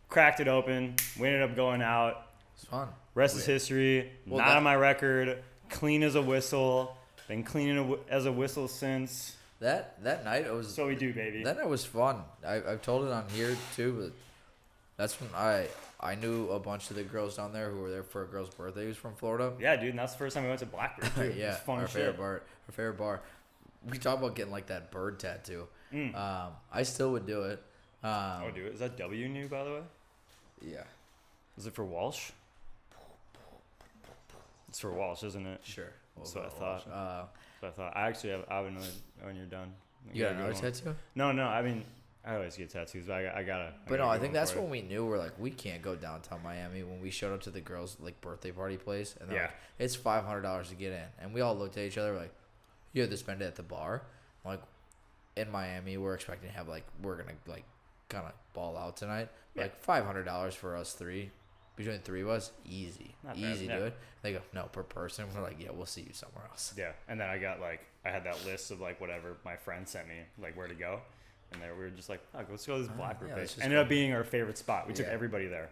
Cracked it open. We ended up going out. It's fun. Rest is history. Not on my record. Clean as a whistle. Been cleaning as a whistle since. That night it was. So we do, baby. That night was fun. I've told it on here too, but that's when I knew a bunch of the girls down there who were there for a girl's birthday who's from Florida. Yeah, dude. And that's the first time we went to Blackbird too. Yeah, it was fun our shit. favorite bar. we talked about getting like that bird tattoo. I still would do it. I would do it. Is that W new, by the way? Yeah. Is it for Walsh? It's for Walsh, isn't it? Sure. That's what I thought. I actually have another when you're done. You got another tattoo? No. I mean, I always get tattoos, but I gotta. But no, I think that's when we knew we're like, we can't go downtown Miami when we showed up to the girls' like birthday party place, and they're like, it's $500 to get in, and we all looked at each other like, you have to spend it at the bar. Like, in Miami, we're expecting to have like we're gonna like kind of ball out tonight. Like $500 for us three. Between the three of us, easy, dude. They go, no, per person. We're like, yeah, we'll see you somewhere else. Yeah, and then I had that list of like whatever my friend sent me, like where to go, and there we were just like, oh, let's go to this Blackbird place. Ended up being our favorite spot. We took everybody there.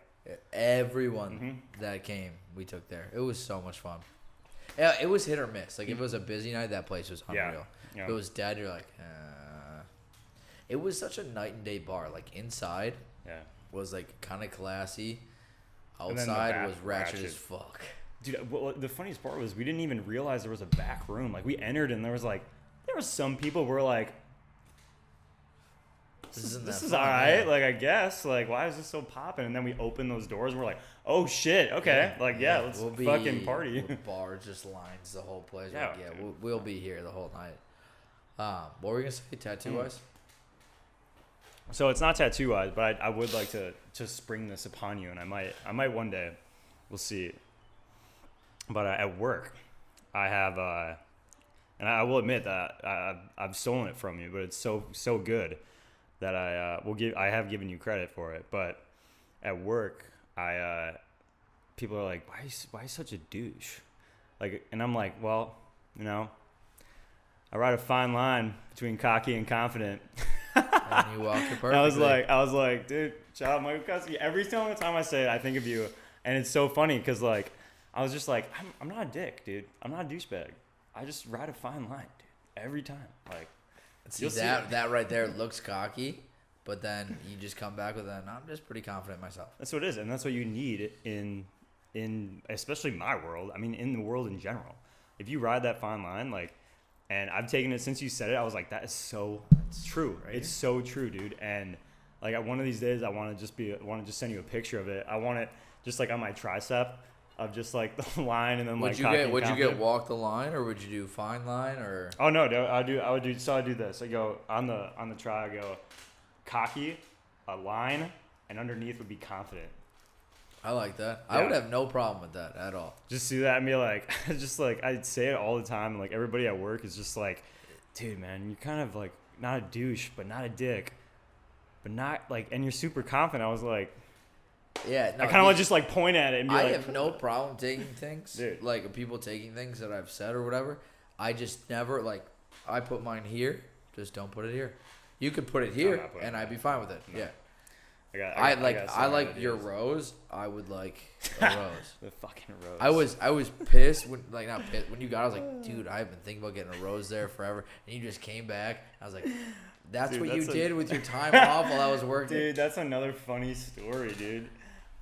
Everyone that came, we took there. It was so much fun. Yeah, it was hit or miss. Like if it was a busy night, that place was unreal. Yeah. If it was dead, you're like, It was such a night and day bar. Like inside, was like kind of classy. Outside was ratchet as fuck. Dude, well, the funniest part was we didn't even realize there was a back room. Like we entered and there was some people were like, this is all right. Like I guess, like why is this so popping? And then we opened those doors and we're like, oh shit, okay, let's fucking party. The bar just lines the whole place. Yeah, like, we'll be here the whole night. What were we gonna say, tattoo wise? So it's not tattoo wise, but I would like to spring this upon you, and I might one day. We'll see. But at work, I have, and I will admit that I've stolen it from you, but it's so good that I have given you credit for it. But at work, people are like, why such a douche? Like, and I'm like, well, I ride a fine line between cocky and confident. And you walk it perfectly. I was like, dude, shout out Michael Kosky. Every single time I say it, I think of you, and it's so funny because like I was just like, I'm not a dick, dude. I'm not a douchebag. I just ride a fine line, dude. Every time, like. See that right there looks cocky, but then you just come back with that. I'm just pretty confident myself. That's what it is, and that's what you need in especially my world. I mean, in the world in general. If you ride that fine line, like. And I've taken it since you said it. I was like, that is so true. Right? It's so true, dude. And like one of these days, I want to just send you a picture of it. I want it just like on my tricep of just like the line and then would you get walk the line or would you do fine line or? Oh no, I would do. So I do this. I go on the try. I go cocky, a line, and underneath would be confident. I like that. Yeah. I would have no problem with that at all. Just see that and be like, just like I'd say it all the time. And like everybody at work is just like, dude, man, you're kind of like not a douche, but not a dick, but not like, and you're super confident. I was like, yeah, no, I kind of want to just like point at it and be I have no problem taking things, dude. Like people taking things that I've said or whatever. I just never like, I put mine here. Just don't put it here. You could put it here, and I'd be fine with it. No. Yeah. I like your rose. I would like a rose. The fucking rose. I was pissed when not pissed when you got. I was like, dude, I've been thinking about getting a rose there forever, and you just came back. I was like, that's what you did with your time off while I was working. Dude, that's another funny story, dude.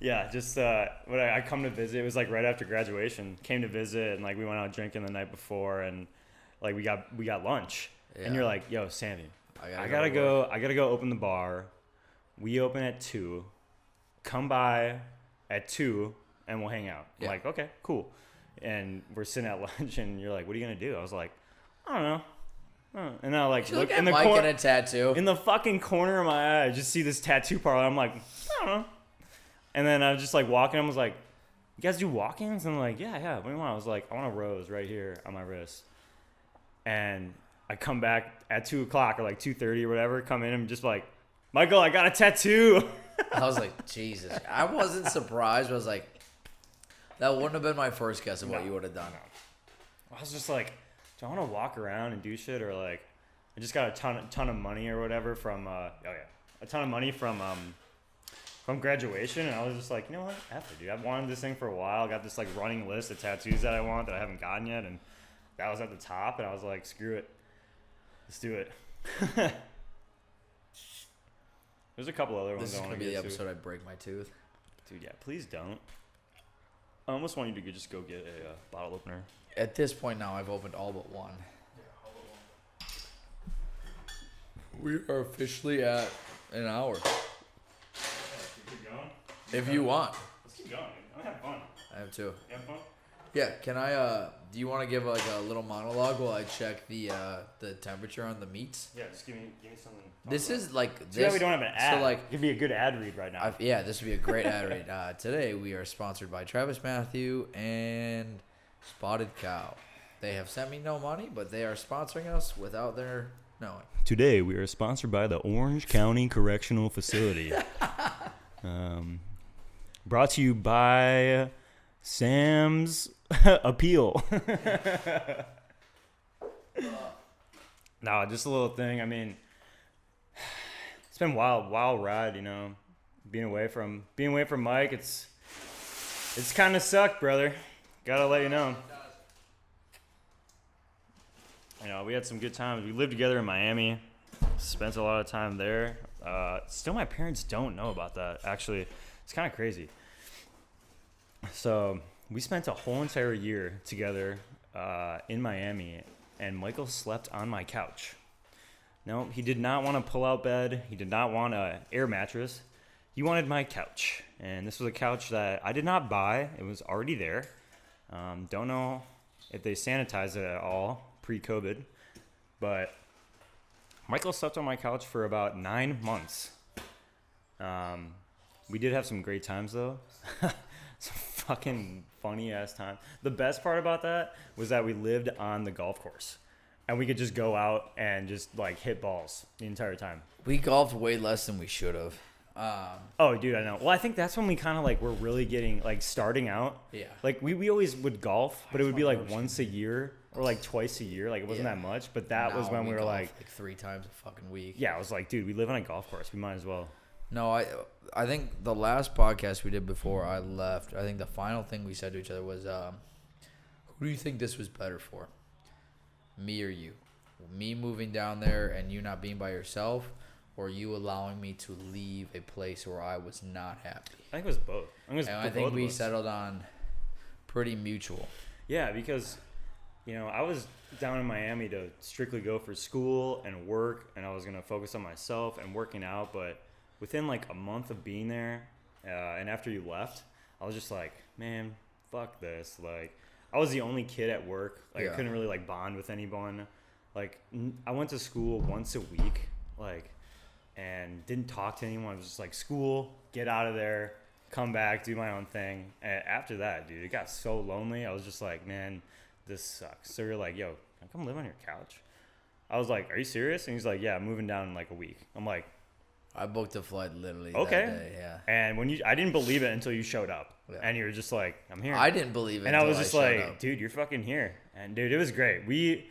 Yeah, just when I come to visit, it was like right after graduation. Came to visit, and like we went out drinking the night before, and like we got lunch, and you're like, yo, Sammy, I gotta go open the bar. We open at 2, come by at 2, and we'll hang out. I'm like, okay, cool. And we're sitting at lunch, and you're like, what are you going to do? I was like, I don't know. And I like look in the corner. A tattoo. In the fucking corner of my eye, I just see this tattoo parlor. I'm like, I don't know. And then I was just like walking. I was like, you guys do walk-ins? And I'm like, yeah. What do you want? I was like, I want a rose right here on my wrist. And I come back at 2 o'clock or like 2:30 or whatever, come in and just like, Michael, I got a tattoo. I was like, Jesus. I wasn't surprised. But I was like, that wouldn't have been my first guess of what you would have done. I was just like, do I want to walk around and do shit? Or like, I just got a ton of money or whatever from, a ton of money from graduation. And I was just like, you know what? F it, dude. I've wanted this thing for a while. I got this like running list of tattoos that I want that I haven't gotten yet. And that was at the top. And I was like, screw it. Let's do it. There's a couple other ones I want to get to. This is going to be the episode I break my tooth. Dude, yeah, please don't. I almost want you to just go get a bottle opener. At this point now, I've opened all but one. We are officially at an hour. Keep going? If you want. Let's keep going. I'm having fun. I have too. You having fun? Yeah, can I, do you want to give like a little monologue while I check the temperature on the meats? Yeah, just give me something. This is like this. Yeah, we don't have an ad. So like, it'd be a good ad read right now. yeah, this would be a great ad read. Today we are sponsored by Travis Matthew and Spotted Cow. They have sent me no money, but they are sponsoring us without their knowing. Today we are sponsored by the Orange County Correctional Facility. Brought to you by Sam's Appeal. No, just a little thing. I mean, it's been a wild ride, you know. Being away from Mike, it's kind of sucked, brother. Gotta let you know. You know, we had some good times. We lived together in Miami. Spent a lot of time there. Still, my parents don't know about that. Actually, it's kind of crazy. So we spent a whole entire year together in Miami, and Michael slept on my couch. No, he did not want a pull-out bed. He did not want an air mattress. He wanted my couch, and this was a couch that I did not buy. It was already there. Don't know if they sanitized it at all pre-COVID, but Michael slept on my couch for about 9 months. We did have some great times, though. Some fucking funny-ass time. The best part about that was that we lived on the golf course, and we could just go out and just, like, hit balls the entire time. We golfed way less than we should have. Oh, dude, I know. Well, I think that's when we kind of, like, were really getting, like, starting out. Yeah. Like, we always would golf, but it would be, like, once a year or, like, twice a year. Like, it wasn't that much, but that was when we were, like 3 times a fucking week. Yeah, I was like, dude, we live on a golf course. We might as well. No, I think the last podcast we did before I left, I think the final thing we said to each other was, who do you think this was better for? Me or you? Me moving down there and you not being by yourself, or you allowing me to leave a place where I was not happy? I think it was both. I think we settled on pretty mutual. Yeah, because, you know, I was down in Miami to strictly go for school and work, and I was going to focus on myself and working out, but within like a month of being there, and after you left, I was just like, man, fuck this. Like, I was the only kid at work. Like, I couldn't really like bond with anyone. Like, I went to school once a week, like, and didn't talk to anyone. I was just like, school, get out of there, come back, do my own thing. And after that, dude, it got so lonely. I was just like, man, this sucks. So you're like, yo, can I come live on your couch? I was like, are you serious? And he's like, yeah, I'm moving down in like a week. I'm like, I booked a flight literally okay. That day, yeah. And I didn't believe it until you showed up. Yeah. And you were just like, I'm here. I didn't believe it and I was just like, dude, you're fucking here. And dude, it was great.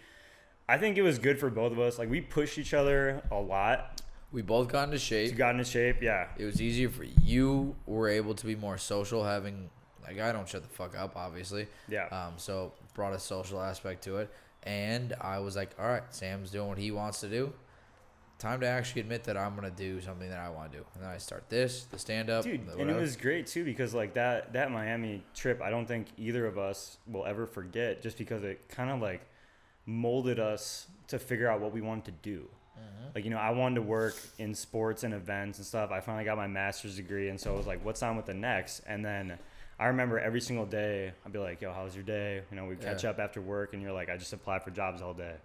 I think it was good for both of us. Like, we pushed each other a lot. We both got into shape. Yeah. It was easier for you. Were able to be more social, having, like, I don't shut the fuck up, obviously. Yeah. So brought a social aspect to it. And I was like, all right, Sam's doing what he wants to do. Time to actually admit that I'm going to do something that I want to do. And then I start the stand-up. Dude, and it was great, too, because, like, that Miami trip, I don't think either of us will ever forget, just because it kind of, like, molded us to figure out what we wanted to do. Mm-hmm. Like, you know, I wanted to work in sports and events and stuff. I finally got my master's degree, and so I was like, what's on with the next? And then I remember every single day, I'd be like, yo, how was your day? You know, we'd catch up after work, and you're like, I just applied for jobs all day.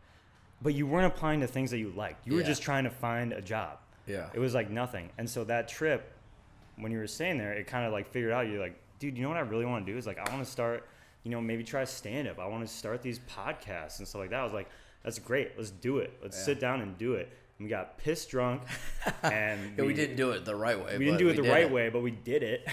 But you weren't applying to things that you liked. You were just trying to find a job. Yeah. It was like nothing. And so that trip, when you were staying there, it kind of like figured out, you're like, dude, you know what I really want to do is like, I want to start, you know, maybe try stand-up. I want to start these podcasts and stuff like that. I was like, that's great. Let's do it. Let's sit down and do it. And we got pissed drunk. And we didn't do it the right way. We didn't do it the right way, but we did it.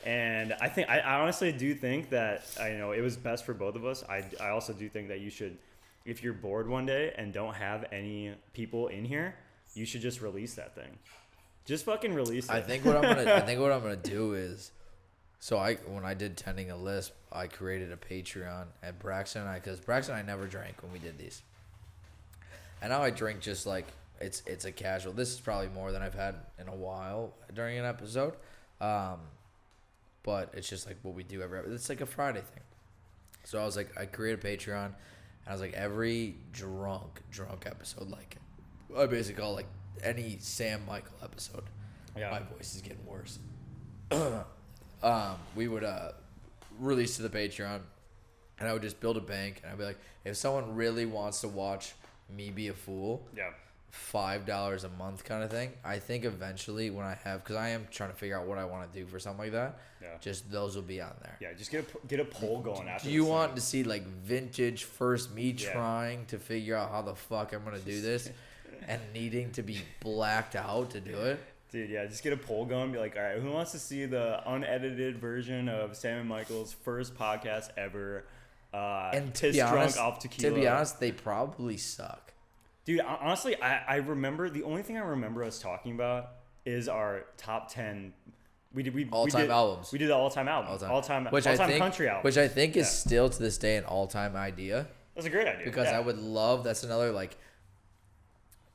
And I honestly do think that, you know, it was best for both of us. I also do think that you should, if you're bored one day and don't have any people in here, you should just release that thing. Just fucking release it. I think what I'm gonna do is, when I did Tending a Lisp, I created a Patreon, and Braxton and I never drank when we did these, and now I drink just like it's a casual. This is probably more than I've had in a while during an episode, but it's just like what we do every episode. It's like a Friday thing. So I was like, I created a Patreon. And I was like, every drunk episode, like I basically call like any Sam Michael episode. Yeah. My voice is getting worse. We would release to the Patreon, and I would just build a bank, and I'd be like, if someone really wants to watch me be a fool, Yeah. $5 a month kind of thing. I think eventually when I have, because I am trying to figure out what I want to do for something like that. Yeah. Just those will be on there. Yeah. Just get a poll going after. Do you want to see like vintage first me trying to figure out how the fuck I'm gonna do this, and needing to be blacked out to do it? Dude, yeah, just get a poll going. Be like, all right, who wants to see the unedited version of Sam and Michael's first podcast ever? And to be honest, they probably suck. Dude, honestly, I remember the only thing I remember us talking about is our top 10. All-time albums. We did the all-time albums. All-time country albums. Which I think is still to this day an all-time idea. That's a great idea. Because I would love, that's another, like,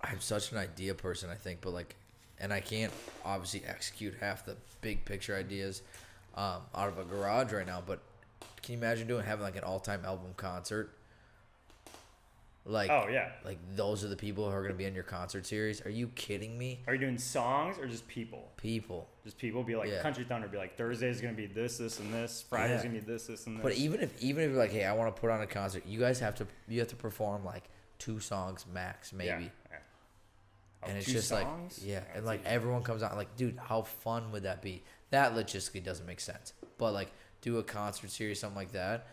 I'm such an idea person, I think, but, like, and I can't obviously execute half the big picture ideas out of a garage right now, but can you imagine having, like, an all-time album concert? Like, oh, yeah. Like, those are the people who are going to be in your concert series? Are you kidding me? Are you doing songs or just people? People. Just people. Be like, Country Thunder. Be like, Thursday's going to be this, and this. Friday's going to be this, and this. But even if you're like, hey, I want to put on a concert, you have to perform, like, 2 songs max, maybe. Yeah. And it's just songs? Like, and like everyone comes out, like, dude, how fun would that be? That logistically doesn't make sense. But like, do a concert series, something like that.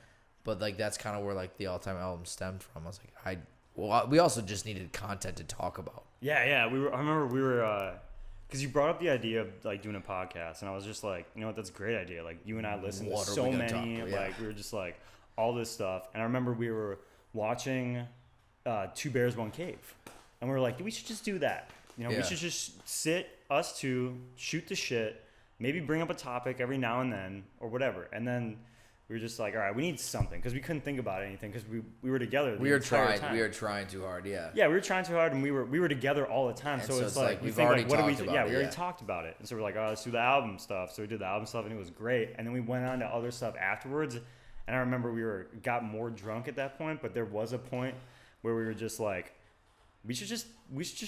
But like, that's kind of where like the all-time album stemmed from. I was like, we also just needed content to talk about. Yeah. I remember we were, because you brought up the idea of like doing a podcast, and I was just like, you know what, that's a great idea. Like, you and I listened to so many, like we were just like all this stuff. And I remember we were watching Two Bears, One Cave. And we were like, we should just do that. You know, we should just sit, us two, shoot the shit, maybe bring up a topic every now and then or whatever. And then we were just like, all right, we need something because we couldn't think about anything because we were together the entire time. We were trying too hard, yeah. Yeah, we were trying too hard, and we were together all the time. And so it's like we've already talked about it. Yeah, we already talked about it. And so we're like, oh, let's do the album stuff. So we did the album stuff, and it was great. And then we went on to other stuff afterwards. And I remember we got more drunk at that point, but there was a point where we were just like, we should just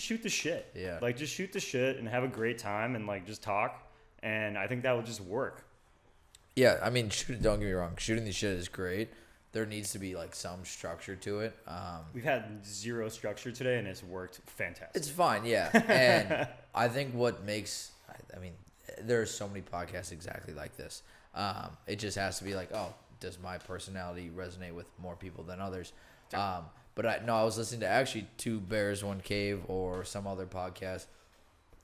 shoot the shit. Yeah. Like, just shoot the shit and have a great time and, like, just talk. And I think that would just work. Yeah, I mean, don't get me wrong. Shooting the shit is great. There needs to be, like, some structure to it. We've had zero structure today, and it's worked fantastic. It's fine, yeah. And I think what makes... I mean, there are so many podcasts exactly like this. It just has to be like, oh, does my personality resonate with more people than others? But I was listening to actually Two Bears, One Cave or some other podcast.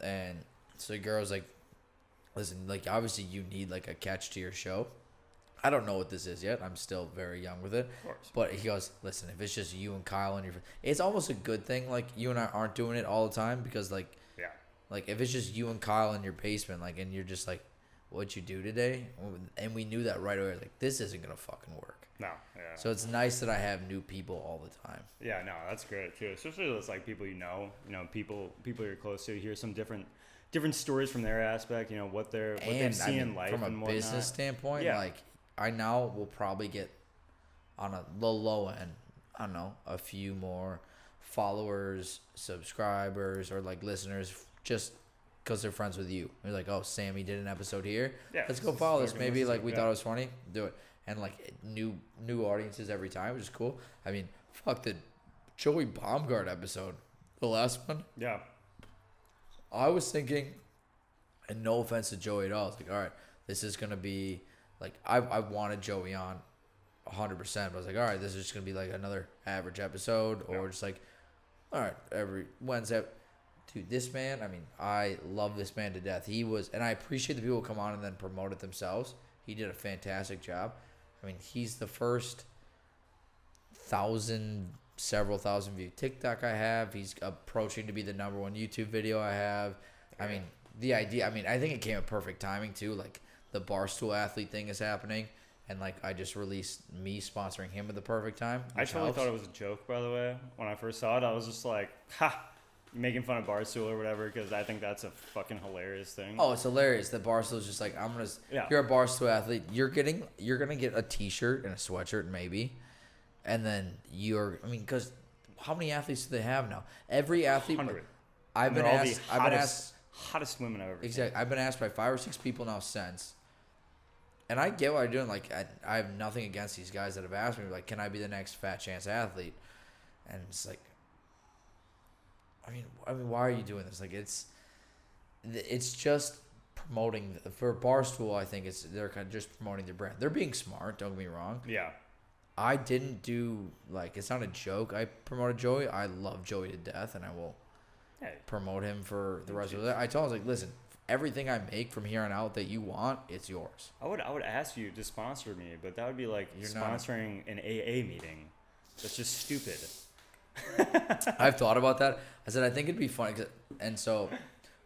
And so the girl was like, listen, like, obviously you need, like, a catch to your show. I don't know what this is yet. I'm still very young with it. Of course. But he goes, listen, if it's just you and Kyle and it's almost a good thing, like, you and I aren't doing it all the time because, like, like, if it's just you and Kyle in your basement, like, and you're just like, what'd you do today? And we knew that right away. Like, this isn't going to fucking work. No, yeah. So it's nice that I have new people all the time. Yeah, no, that's great too. Especially those like people people you're close to. Hear some different stories from their aspect. You know what they see in life from and whatnot. Business standpoint. Yeah. Like, I now will probably get on the low end. I don't know, a few more followers, subscribers, or like listeners just because they're friends with you. They're like, oh, Sammy did an episode here. Yeah, let's go follow this. Maybe like we thought it was funny. Do it. And like new audiences every time, which is cool. I mean, fuck the Joey Baumgart episode, the last one. Yeah. I was thinking, and no offense to Joey at all, I was like, all right, this is gonna be like I wanted Joey on 100%, but I was like, all right, this is just gonna be like another average episode, or just like, all right, every Wednesday. Dude, this man, I mean, I love this man to death. He was, and I appreciate the people who come on and then promote it themselves. He did a fantastic job. I mean, he's the first several thousand view TikTok I have. He's approaching to be the #1 YouTube video I have. I mean, the idea, I mean, I think it came at perfect timing too. Like, the Barstool Athlete thing is happening. And, like, I just released me sponsoring him at the perfect time. I totally thought it was a joke, by the way. When I first saw it, I was just like, ha! Making fun of Barstool or whatever, because I think that's a fucking hilarious thing. Oh, it's hilarious that Barstool's just like, you're a Barstool athlete. You're gonna get a T-shirt and a sweatshirt maybe, and then because how many athletes do they have now? Every athlete, 100. I've been asked hottest women I've ever seen. Exactly. I've been asked by 5 or 6 people now since. And I get what I'm doing. Like, I have nothing against these guys that have asked me, like, can I be the next Fat Chance athlete? And it's like, I mean, why are you doing this? Like, it's just promoting for Barstool. I think they're kind of just promoting their brand. They're being smart. Don't get me wrong. Yeah. I didn't do it's not a joke. I promoted Joey. I love Joey to death, and I will promote him for the rest of it. I told him, I was like, listen, everything I make from here on out that you want, it's yours. I would ask you to sponsor me, but that would be like sponsoring an AA meeting. That's just stupid. I've thought about that. I said I think it'd be funny, and so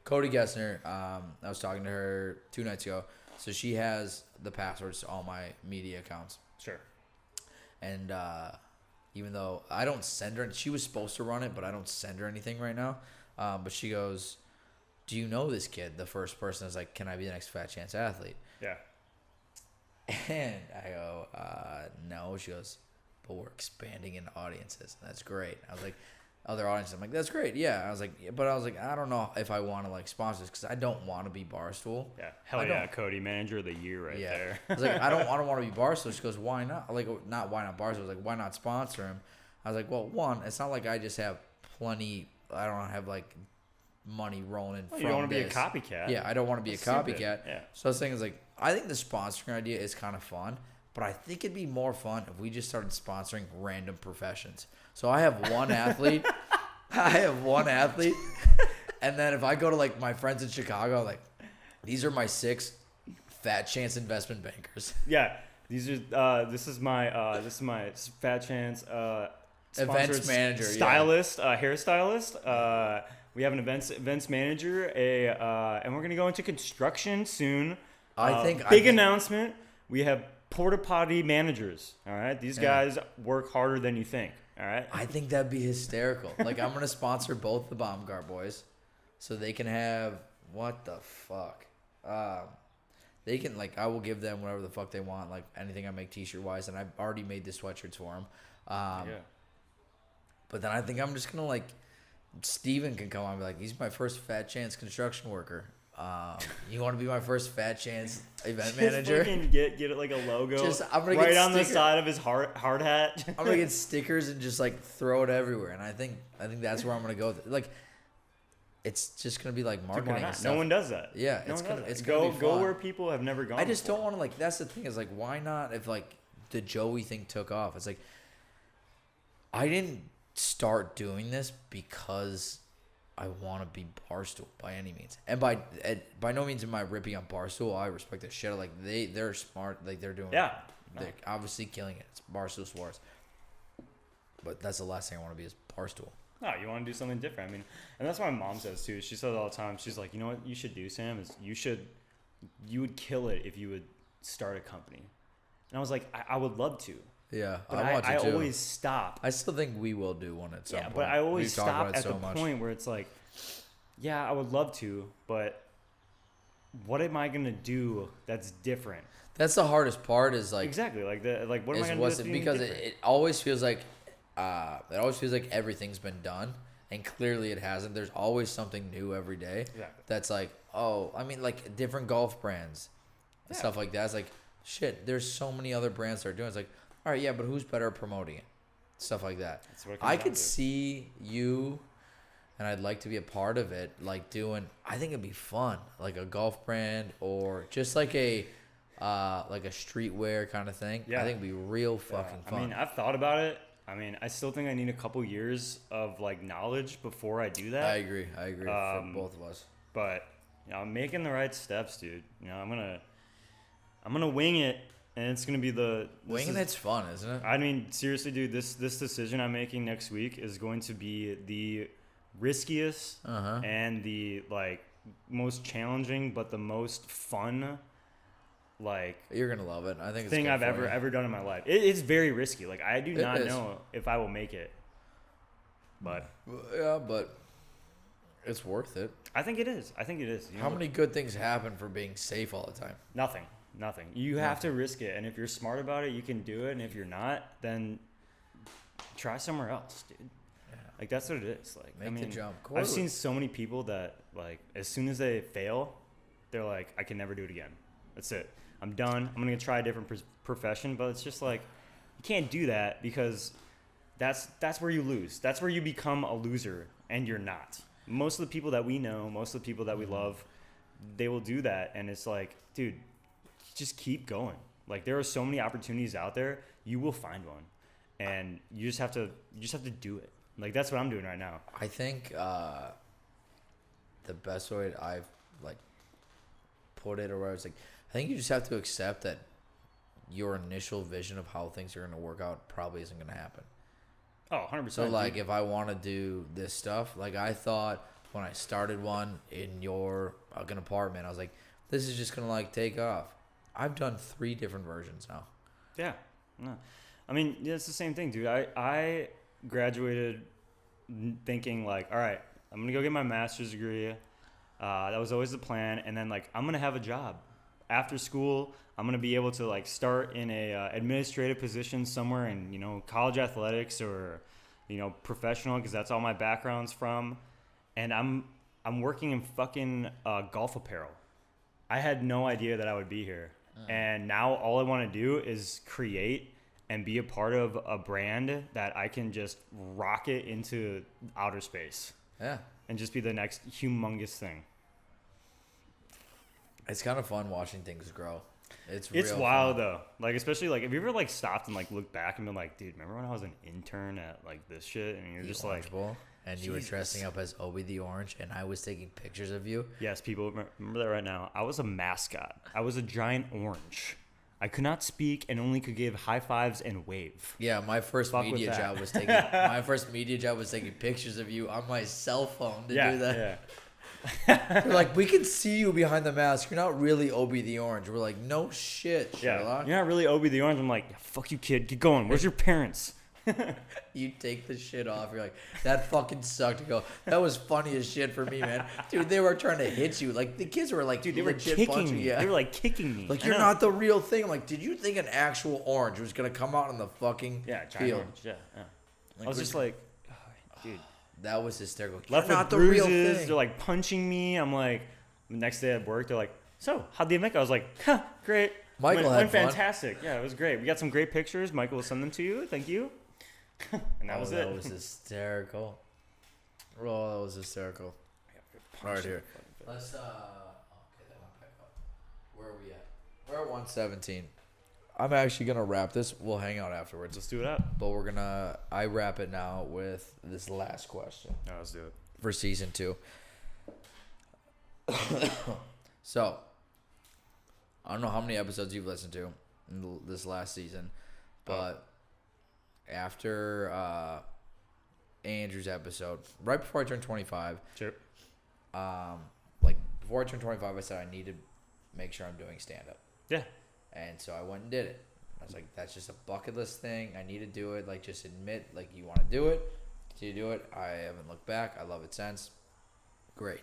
Cody Gessner, I was talking to her 2 nights ago. So she has the passwords to all my media accounts. Sure. And even though I don't send her, she was supposed to run it, but I don't send her anything right now. But she goes, do you know this kid? The first person is like, can I be the next Fat Chance athlete? Yeah. And I go, no. She goes, but we're expanding into audiences. That's great. I was like, other audiences. I'm like, that's great. Yeah. I was like, I don't know if I want to like sponsor this because I don't want to be Barstool. Yeah. Hell yeah, Cody, manager of the year there. I was like, I don't want to be Barstool. She goes, why not? Like, not why not Barstool. I was like, why not sponsor him? I was like, well, one, it's not like I just have plenty. I don't have like money rolling in from this. You don't want to be a copycat. Yeah, I don't want to be a copycat. Stupid. Yeah. So I was thinking, like, I think the sponsoring idea is kind of fun, but I think it'd be more fun if we just started sponsoring random professions. So I have one athlete. And then if I go to like my friends in Chicago, like, these are my 6 Fat Chance investment bankers. Yeah, these are. This is my Fat Chance events manager, stylist, hairstylist. We have an events manager, and we're gonna go into construction soon. I think big announcement. We have porta potty managers. All right, these guys work harder than you think. All right. I think that'd be hysterical. Like, I'm gonna sponsor both the Baumgart boys, so they can have what the fuck. They can I will give them whatever the fuck they want, like anything I make t-shirt wise, and I've already made the sweatshirts for them. But then I think I'm just gonna Steven can come on and be like, he's my first Fat Chance construction worker. You want to be my first Fat Chance event manager? Get it like a logo. I'm gonna right on the side of his hard hat. I'm gonna get stickers and just throw it everywhere. And I think that's where I'm gonna go with it. Like, it's just gonna be like marketing. Dude, why not? And stuff. No one does that. Yeah, it's gonna be go where people have never gone. I just don't want to That's the thing is why not? If the Joey thing took off, it's like I didn't start doing this because I want to be Barstool by any means, and by no means am I ripping on Barstool. I respect the shit. They're smart. They're doing. Yeah. They're obviously killing it. It's Barstool Sports. But that's the last thing I want to be is Barstool. No, you want to do something different. I mean, and that's what my mom says too. She says all the time. She's like, you know what you should do, Sam? Is you would kill it if you would start a company. And I was like, I would love to. Yeah, but I always stop. I still think we will do one at some point. Yeah, but I always stop at the point where it's like, yeah, I would love to, but what am I gonna do that's different? That's the hardest part. Is exactly what am I gonna do? Because it always feels like everything's been done, and clearly it hasn't. There's always something new every day. Exactly. That's different golf brands, stuff like that. It's shit. There's so many other brands that are doing it. It's all right, yeah, but who's better at promoting it? Stuff like that. I could see you, and I'd like to be a part of it, doing. I think it'd be fun, a golf brand or just a streetwear kind of thing. Yeah. I think it'd be real fucking fun. I mean, I've thought about it. I mean, I still think I need a couple years of knowledge before I do that. I agree for both of us. But I'm making the right steps, dude. I'm gonna wing it. And it's going to be winging it's fun, isn't it? I mean, seriously, dude, this decision I'm making next week is going to be the riskiest and the, most challenging but the most fun, You're going to love it. I think it's thing I've ever done in my life. It's very risky. I do not know if I will make it. But. Yeah, but it's worth it. I think it is. How many good things happen for being safe all the time? Nothing. You have to risk it, and if you're smart about it, you can do it. And if you're not, then try somewhere else, dude. Yeah. Like, that's what it is. Like, Make the jump. I've seen so many people that, like, as soon as they fail, they're like, I can never do it again. That's it. I'm done. I'm going to try a different profession. But it's just like, you can't do that because that's where you lose. That's where you become a loser, and you're not. Most of the people that we know, most of the people that we love, they will do that. And it's like, dude, just keep going. Like, there are so many opportunities out there. You will find one. And you just have to do it. Like, that's what I'm doing right now. I think the best way I've like put it, or where I was like, I think you just have to accept that your initial vision of how things are going to work out probably isn't going to happen. Oh, 100%. So, like, if I want to do this stuff, like, I thought when I started one in your fucking apartment, I was like, this is just going to, like, take off. I've done 3 different versions now. Yeah. No. I mean, yeah, it's the same thing, dude. I graduated thinking, like, all right, I'm going to go get my master's degree. That was always the plan. And then, like, I'm going to have a job. After school, I'm going to be able to, like, start in a administrative position somewhere in, you know, college athletics or, you know, professional, because that's all my background's from. And I'm working in fucking golf apparel. I had no idea that I would be here. And now all I want to do is create and be a part of a brand that I can just rocket into outer space. Yeah. And just be the next humongous thing. It's kind of fun watching things grow. It's wild though. Like, especially, like, have you ever, like, stopped and, like, looked back and been like, dude, remember when I was an intern at, like, this shit? And you're just like, Bowl, and you were dressing up as Obi the Orange, and I was taking pictures of you. Yes, people remember that right now. I was a mascot. I was a giant orange. I could not speak and only could give high fives and wave. Yeah, my first media job was taking pictures of you on my cell phone to do that. Yeah. They're like, we can see you behind the mask. You're not really Obi the Orange. We're like, no shit, Sherlock. You're not really Obi the Orange. I'm like, fuck you, kid. Get going. Where's your parents? You take the shit off. You're like, that fucking sucked. You go, that was funny as shit for me, man. Dude, they were trying to hit you. Like, the kids were like, dude, they were kicking me. Yeah. They were like kicking me. Like, you're not the real thing. I'm like, did you think an actual orange was going to come out on the fucking field? Orange. Yeah. Like, I was just like, oh, dude. That was hysterical. Left with bruises. They're like punching me. I'm like, the next day at work, they're like, so, how'd the event go? I was like, huh, great. Michael went fantastic. Yeah, it was great. We got some great pictures. Michael will send them to you. Thank you. And that was it. That was hysterical. Oh, that was hysterical. All right, here. Let's, okay, that went back up. Where are we at? We're at 117. I'm actually going to wrap this. We'll hang out afterwards. Let's do it up. But I wrap it now with this last question. No, let's do it. For season 2. So, I don't know how many episodes you've listened to in this last season, but after Andrew's episode, right before I turned 25, sure. Like, before I turned 25, I said I need to make sure I'm doing stand-up. Yeah. And so I went and did it. I was like, that's just a bucket list thing. I need to do it. Like, just admit, like, you want to do it. You do it. I haven't looked back. I love it since. Great.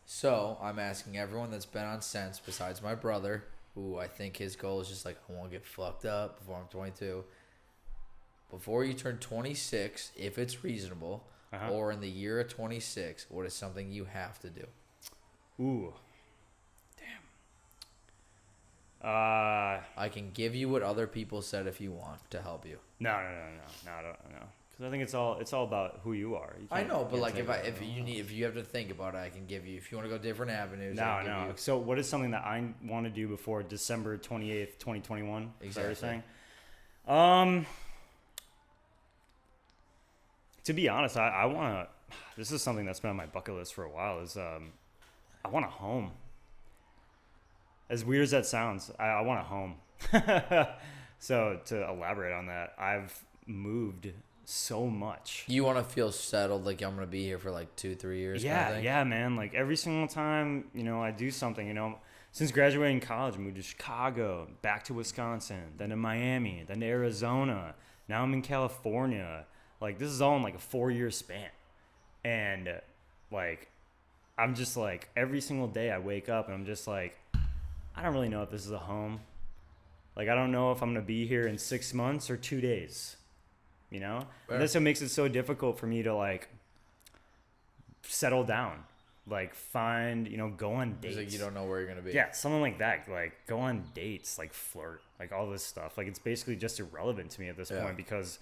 So I'm asking everyone that's been on since, besides my brother, who I think his goal is just like, I want to get fucked up before I'm 22. Before you turn 26, if it's reasonable, or in the year of 26, what is something you have to do? Ooh. I can give you what other people said if you want to help you. No, I don't. Because I think it's all about who you are. I know, but like if you have to think about it, I can give you. If you want to go different avenues, No. So what is something that I want to do before December 28th, 2021? Exactly. Is that what you're saying? To be honest, I want to. This is something that's been on my bucket list for a while. Is I want a home. As weird as that sounds, I want a home. So to elaborate on that, I've moved so much. You want to feel settled, like I'm going to be here for like 2-3 years? Yeah, kind of thing? Yeah, man. Like every single time, I do something, since graduating college, I moved to Chicago, back to Wisconsin, then to Miami, then to Arizona. Now I'm in California. Like, this is all in like a 4-year span. And like, I'm just like, every single day I wake up and I'm just like, I don't really know if this is a home. Like, I don't know if I'm going to be here in 6 months or 2 days. you know? Fair. And that's what makes it so difficult for me to, like, settle down. Like, find, you know, go on dates. It's like you don't know where you're going to be. Yeah, something like that. Like, go on dates, like, flirt, like, all this stuff. Like, it's basically just irrelevant to me at this point because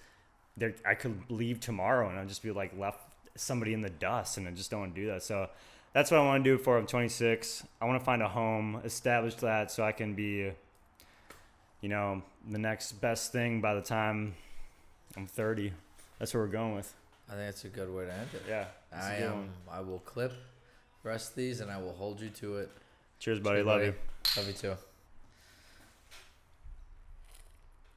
I could leave tomorrow and I'll just be, like, left somebody in the dust, and I just don't want to do that. So that's what I want to do before I'm 26. I want to find a home, establish that so I can be, you know, the next best thing by the time I'm 30. That's what we're going with. I think that's a good way to end it. Yeah. I will clip the rest of these, and I will hold you to it. Cheers, buddy. Love you. Love you too.